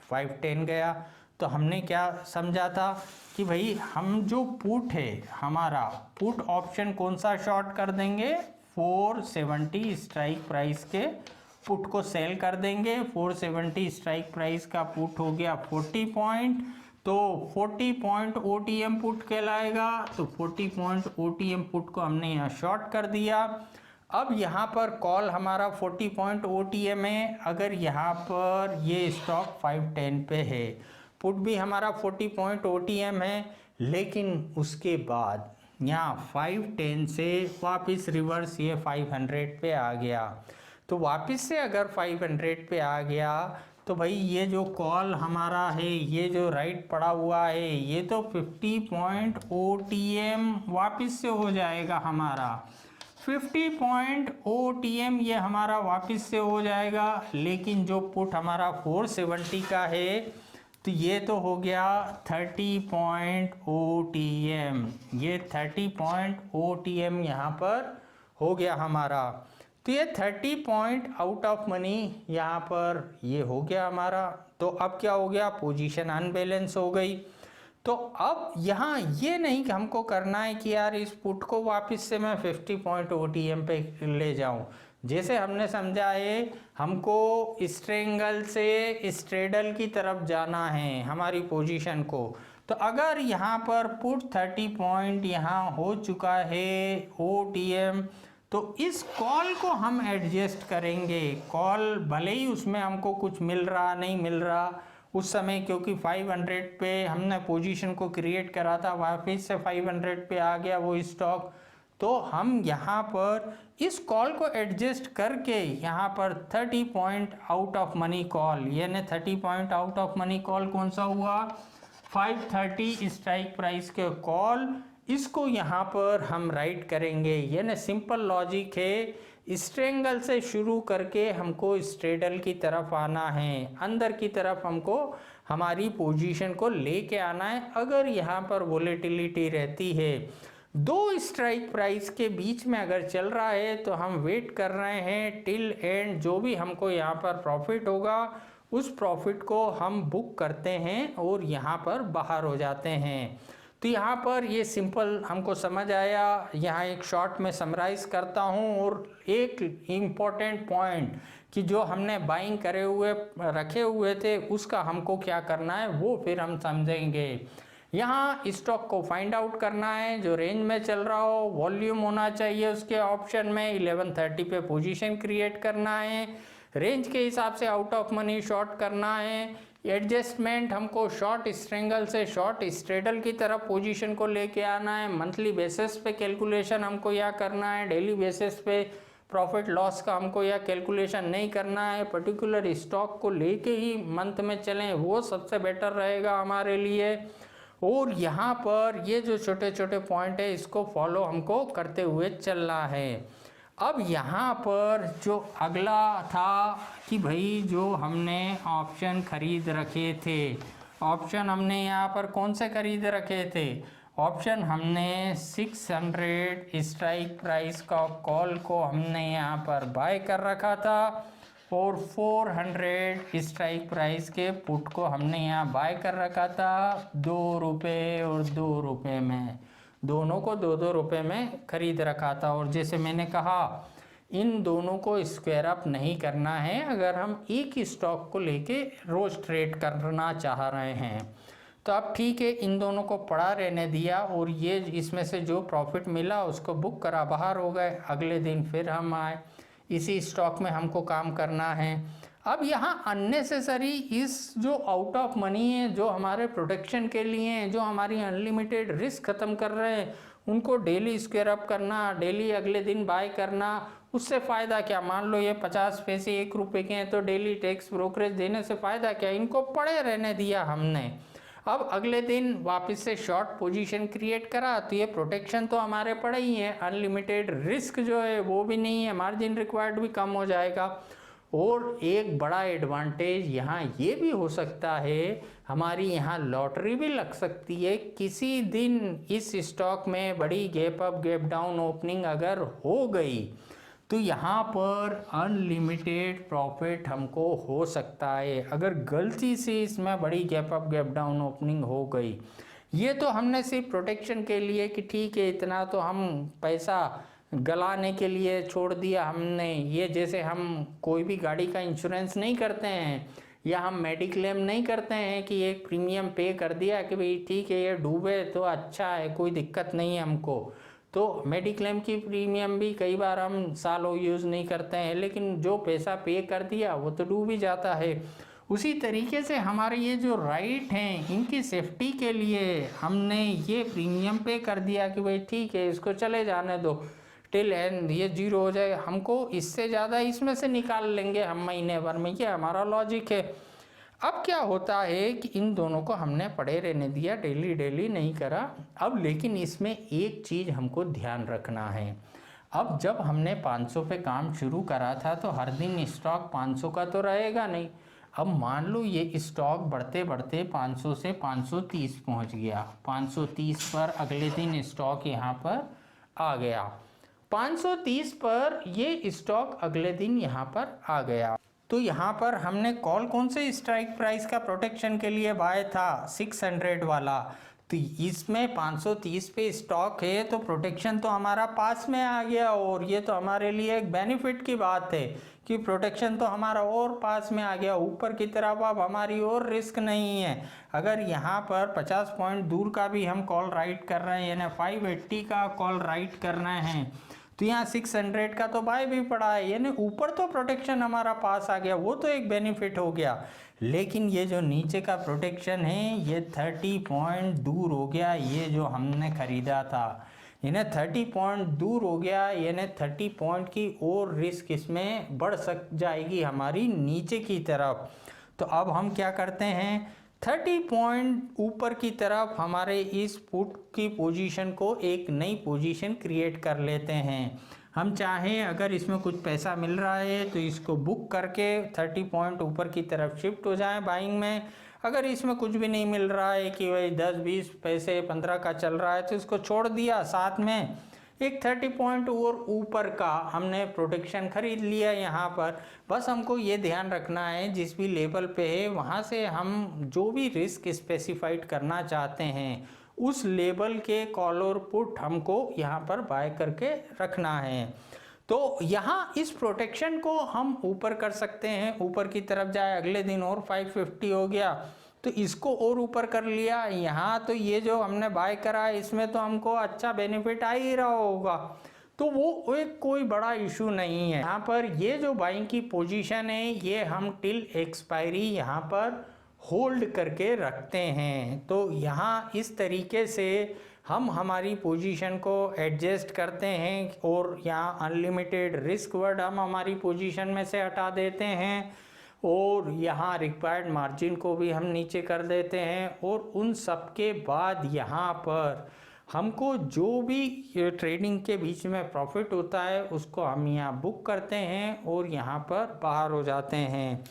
510 गया तो हमने क्या समझा था कि भाई हम जो पुट है हमारा पुट ऑप्शन कौन सा शॉर्ट कर देंगे, 470 स्ट्राइक प्राइस के पुट को सेल कर देंगे। 470 स्ट्राइक प्राइस का पुट हो गया 40 पॉइंट, तो 40 पॉइंट OTM पुट कहलाएगा। तो 40 पॉइंट OTM पुट को हमने यहाँ शॉर्ट कर दिया। अब यहाँ पर कॉल हमारा 40 पॉइंट OTM है, अगर यहाँ पर ये स्टॉक 510 पे है, पुट भी हमारा 40 पॉइंट OTM है, लेकिन उसके बाद यहाँ 510 से वापस रिवर्स ये 500 पे आ गया। तो वापस से अगर 500 पे आ गया तो भाई ये जो कॉल हमारा है, ये जो राइट पड़ा हुआ है, ये तो 50 पॉइंट OTM वापस से हो जाएगा हमारा। 50 पॉइंट OTM ये हमारा वापस से हो जाएगा, लेकिन जो पुट हमारा 470 का है तो ये तो हो गया 30 पॉइंट OTM, ये 30 पॉइंट OTM यहाँ पर हो गया हमारा। तो ये 30 पॉइंट आउट ऑफ मनी यहाँ पर ये हो गया हमारा। तो अब क्या हो गया, पोजीशन अनबैलेंस हो गई। तो अब यहाँ ये नहीं कि हमको करना है कि यार इस पुट को वापस से मैं 50 पॉइंट OTM पे ले जाऊँ। जैसे हमने समझा है हमको स्ट्रेंगल से स्ट्रेडल की तरफ जाना है हमारी पोजीशन को। तो अगर यहाँ पर पुट 30 पॉइंट यहाँ हो चुका है OTM, तो इस कॉल को हम एडजस्ट करेंगे। कॉल भले ही उसमें हमको कुछ मिल रहा नहीं मिल रहा उस समय, क्योंकि 500 पे हमने पोजीशन को क्रिएट करा था, वापस से 500 पे आ गया वो स्टॉक। तो हम यहाँ पर इस कॉल को एडजस्ट करके यहाँ पर 30 point out of money call, यानी 30 point out of money call कौन सा हुआ, 530 स्ट्राइक प्राइस के कॉल, इसको यहाँ पर हम राइट करेंगे। यानी सिंपल लॉजिक है, स्ट्रेंगल से शुरू करके हमको स्ट्रेडल की तरफ आना है, अंदर की तरफ हमको हमारी पोजीशन को लेके आना है। अगर यहाँ पर वोलेटिलिटी रहती है, दो स्ट्राइक प्राइस के बीच में अगर चल रहा है, तो हम वेट कर रहे हैं टिल एंड, जो भी हमको यहाँ पर प्रॉफिट होगा उस प्रॉफिट को हम बुक करते हैं और यहाँ पर बाहर हो जाते हैं। तो यहाँ पर ये सिंपल हमको समझ आया। यहाँ एक शॉर्ट में समराइज़ करता हूँ और एक इम्पॉर्टेंट पॉइंट कि जो हमने बाइंग करे हुए रखे हुए थे उसका हमको क्या करना है वो फिर हम समझेंगे। यहाँ स्टॉक को फाइंड आउट करना है, जो रेंज में चल रहा हो, वॉल्यूम होना चाहिए उसके ऑप्शन में, 1130 पे पोजीशन क्रिएट करना है, रेंज के हिसाब से आउट ऑफ मनी शॉर्ट करना है, एडजस्टमेंट हमको शॉर्ट स्ट्रेंगल से शॉर्ट स्ट्रेडल की तरफ पोजीशन को लेके आना है, मंथली बेसिस पे कैलकुलेशन हमको यह करना है, डेली बेसिस पे प्रॉफिट लॉस का हमको यह कैलकुलेशन नहीं करना है, पर्टिकुलर स्टॉक को लेके ही मंथ में चलें वो सबसे बेटर रहेगा हमारे लिए। और यहाँ पर ये जो छोटे छोटे पॉइंट है इसको फॉलो हमको करते हुए चलना है। अब यहाँ पर जो अगला था कि भाई जो हमने ऑप्शन खरीद रखे थे, ऑप्शन हमने यहाँ पर कौन से खरीद रखे थे, ऑप्शन हमने 600 स्ट्राइक प्राइस का कॉल को हमने यहाँ पर बाय कर रखा था और 400 स्ट्राइक प्राइस के पुट को हमने यहाँ बाय कर रखा था 2 रुपये और 2 रुपये में, दोनों को 2-2 रुपये में ख़रीद रखा था। और जैसे मैंने कहा इन दोनों को स्क्वायर अप नहीं करना है अगर हम एक ही स्टॉक को लेके रोज ट्रेड करना चाह रहे हैं। तो अब ठीक है, इन दोनों को पड़ा रहने दिया और ये इसमें से जो प्रॉफिट मिला उसको बुक करा, बाहर हो गए। अगले दिन फिर हम आए, इसी स्टॉक में हमको काम करना है। अब यहाँ अननेसेसरी इस जो आउट ऑफ मनी है, जो हमारे प्रोटेक्शन के लिए हैं, जो हमारी अनलिमिटेड रिस्क ख़त्म कर रहे हैं, उनको डेली स्क्वायर अप करना, डेली अगले दिन बाय करना, उससे फ़ायदा क्या? मान लो ये 50 पैसे 1 रुपये के हैं तो डेली टैक्स ब्रोकरेज देने से फ़ायदा क्या? इनको पड़े रहने दिया हमने। अब अगले दिन वापस से शॉर्ट पोजीशन क्रिएट करा तो ये प्रोटेक्शन तो हमारे पड़े ही है, अनलिमिटेड रिस्क जो है वो भी नहीं है, मार्जिन रिक्वायर्ड भी कम हो जाएगा। और एक बड़ा एडवांटेज यहाँ ये भी हो सकता है, हमारी यहाँ लॉटरी भी लग सकती है। किसी दिन इस स्टॉक में बड़ी gap up gap down opening अगर हो गई तो यहाँ पर अनलिमिटेड प्रॉफिट हमको हो सकता है, अगर गलती से इसमें बड़ी gap up gap down opening हो गई। ये तो हमने सिर्फ प्रोटेक्शन के लिए कि ठीक है इतना तो हम पैसा गलाने के लिए छोड़ दिया हमने। ये जैसे हम कोई भी गाड़ी का इंश्योरेंस नहीं करते हैं या हम मेडिक्लेम नहीं करते हैं कि एक प्रीमियम पे कर दिया कि भाई ठीक है ये डूबे तो अच्छा है, कोई दिक्कत नहीं है हमको। तो मेडिक्लेम की प्रीमियम भी कई बार हम सालों यूज़ नहीं करते हैं, लेकिन जो पैसा पे कर दिया वो तो डूब ही जाता है। उसी तरीके से हमारे ये जो राइट हैं इनकी सेफ्टी के लिए हमने ये प्रीमियम पे कर दिया कि भाई ठीक है इसको चले जाने दो टिल एंड ये 0 हो जाए, हमको इससे ज़्यादा इसमें से निकाल लेंगे हम महीने भर में, ये हमारा लॉजिक है। अब क्या होता है कि इन दोनों को हमने पड़े रहने दिया, डेली डेली नहीं करा। अब लेकिन इसमें एक चीज़ हमको ध्यान रखना है, अब जब हमने 500 पे काम शुरू करा था तो हर दिन स्टॉक 500 का तो रहेगा नहीं। अब मान लो ये स्टॉक बढ़ते बढ़ते 500 से 530 पहुंच गया, 530 पर अगले दिन स्टॉक यहाँ पर आ गया, 530 पर ये स्टॉक अगले दिन यहाँ पर आ गया। तो यहाँ पर हमने कॉल कौन से स्ट्राइक प्राइस का प्रोटेक्शन के लिए बाय था? 600 वाला। तो इसमें 530 पे स्टॉक है तो प्रोटेक्शन तो हमारा पास में आ गया, और ये तो हमारे लिए एक बेनिफिट की बात है कि प्रोटेक्शन तो हमारा और पास में आ गया, ऊपर की तरफ अब हमारी और रिस्क नहीं है। अगर यहाँ पर 50 पॉइंट दूर का भी हम कॉल राइट कर रहे हैं, यानी 580 का कॉल राइट करना है, तो यहाँ 600 का तो बाय भी पड़ा है, यानी ऊपर तो प्रोटेक्शन हमारा पास आ गया, वो तो एक बेनिफिट हो गया। लेकिन ये जो नीचे का प्रोटेक्शन है ये 30 पॉइंट दूर हो गया, ये जो हमने खरीदा था यानी 30 पॉइंट दूर हो गया, यानी 30 पॉइंट की और रिस्क इसमें बढ़ जाएगी हमारी नीचे की तरफ। तो अब हम क्या करते हैं, 30 पॉइंट ऊपर की तरफ हमारे इस पुट की पोजीशन को एक नई पोजीशन क्रिएट कर लेते हैं। हम चाहें अगर इसमें कुछ पैसा मिल रहा है तो इसको बुक करके 30 पॉइंट ऊपर की तरफ शिफ्ट हो जाए बाइंग में। अगर इसमें कुछ भी नहीं मिल रहा है कि भाई 10-20 पैसे 15 का चल रहा है तो इसको छोड़ दिया, साथ में एक 30 पॉइंट और ऊपर का हमने प्रोटेक्शन खरीद लिया यहाँ पर। बस हमको ये ध्यान रखना है जिस भी लेवल पे है वहाँ से हम जो भी रिस्क स्पेसिफाइड करना चाहते हैं उस लेवल के कॉल और पुट हमको यहाँ पर बाय करके रखना है। तो यहाँ इस प्रोटेक्शन को हम ऊपर कर सकते हैं, ऊपर की तरफ जाए, अगले दिन और 550 हो गया तो इसको और ऊपर कर लिया। यहाँ तो ये जो हमने बाय करा इसमें तो हमको अच्छा बेनिफिट आ ही रहा होगा, तो वो एक कोई बड़ा इशू नहीं है। यहाँ पर ये जो बाइंग की पोजीशन है ये हम टिल एक्सपायरी यहाँ पर होल्ड करके रखते हैं। तो यहाँ इस तरीके से हम हमारी पोजीशन को एडजस्ट करते हैं और यहाँ अनलिमिटेड रिस्क वर्ड हम हमारी पोजीशन में से हटा देते हैं और यहाँ रिक्वायर्ड मार्जिन को भी हम नीचे कर देते हैं। और उन सब के बाद यहाँ पर हमको जो भी ट्रेडिंग के बीच में प्रॉफिट होता है उसको हम यहाँ बुक करते हैं और यहाँ पर बाहर हो जाते हैं।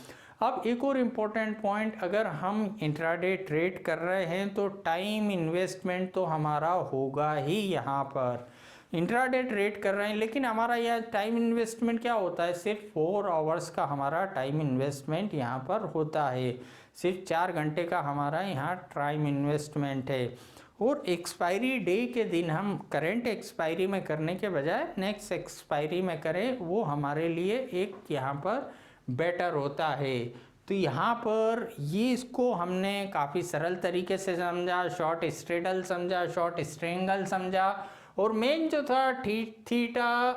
अब एक और इम्पोर्टेंट पॉइंट, अगर हम इंट्राडे ट्रेड कर रहे हैं तो टाइम इन्वेस्टमेंट तो हमारा होगा ही। यहाँ पर इंट्राडे ट्रेड कर रहे हैं लेकिन हमारा यह टाइम इन्वेस्टमेंट क्या होता है, सिर्फ 4 आवर्स का हमारा टाइम इन्वेस्टमेंट यहाँ पर होता है, सिर्फ 4 घंटे का हमारा यहाँ टाइम इन्वेस्टमेंट है। और एक्सपायरी डे के दिन हम करंट एक्सपायरी में करने के बजाय नेक्स्ट एक्सपायरी में करें, वो हमारे लिए एक यहाँ पर बेटर होता है। तो यहाँ पर ये इसको हमने काफ़ी सरल तरीके से समझा, शॉर्ट स्ट्रेडल समझा, शॉर्ट स्ट्रेंगल समझा, और मेन जो था थीटा,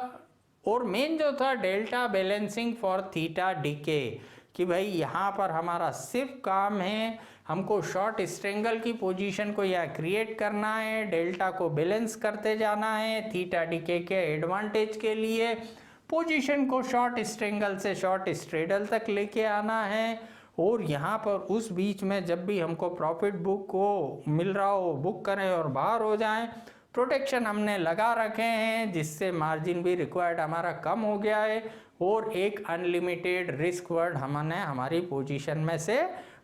और मेन जो था delta balancing for theta DK, कि भाई यहाँ पर हमारा सिर्फ काम है हमको शॉर्ट स्ट्रेंगल की पोजीशन को यहाँ क्रिएट करना है, डेल्टा को बैलेंस करते जाना है थीटा डीके के एडवांटेज के लिए, पोजीशन को शॉर्ट स्ट्रेंगल से शॉर्ट स्ट्रेडल तक लेके आना है। और यहाँ पर उस बीच में जब भी हमको प्रॉफिट बुक को मिल रहा हो बुक करें और बाहर हो जाएं, प्रोटेक्शन हमने लगा रखे हैं जिससे मार्जिन भी रिक्वायर्ड हमारा कम हो गया है, और एक अनलिमिटेड रिस्क वर्ड हमने हमारी पोजीशन में से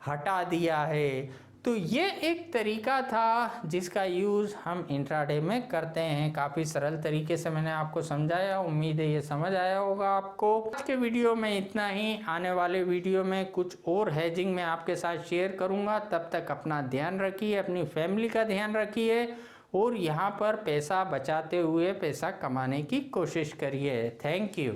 हटा दिया है। तो ये एक तरीका था जिसका यूज़ हम इंट्राडे में करते हैं। काफ़ी सरल तरीके से मैंने आपको समझाया, उम्मीद है ये समझ आया होगा आपको। आज के वीडियो में इतना ही, आने वाले वीडियो में कुछ और हेजिंग मैं आपके साथ शेयर करूँगा। तब तक अपना ध्यान रखिए, अपनी फैमिली का ध्यान रखिए, और यहाँ पर पैसा बचाते हुए पैसा कमाने की कोशिश करिए। Thank you.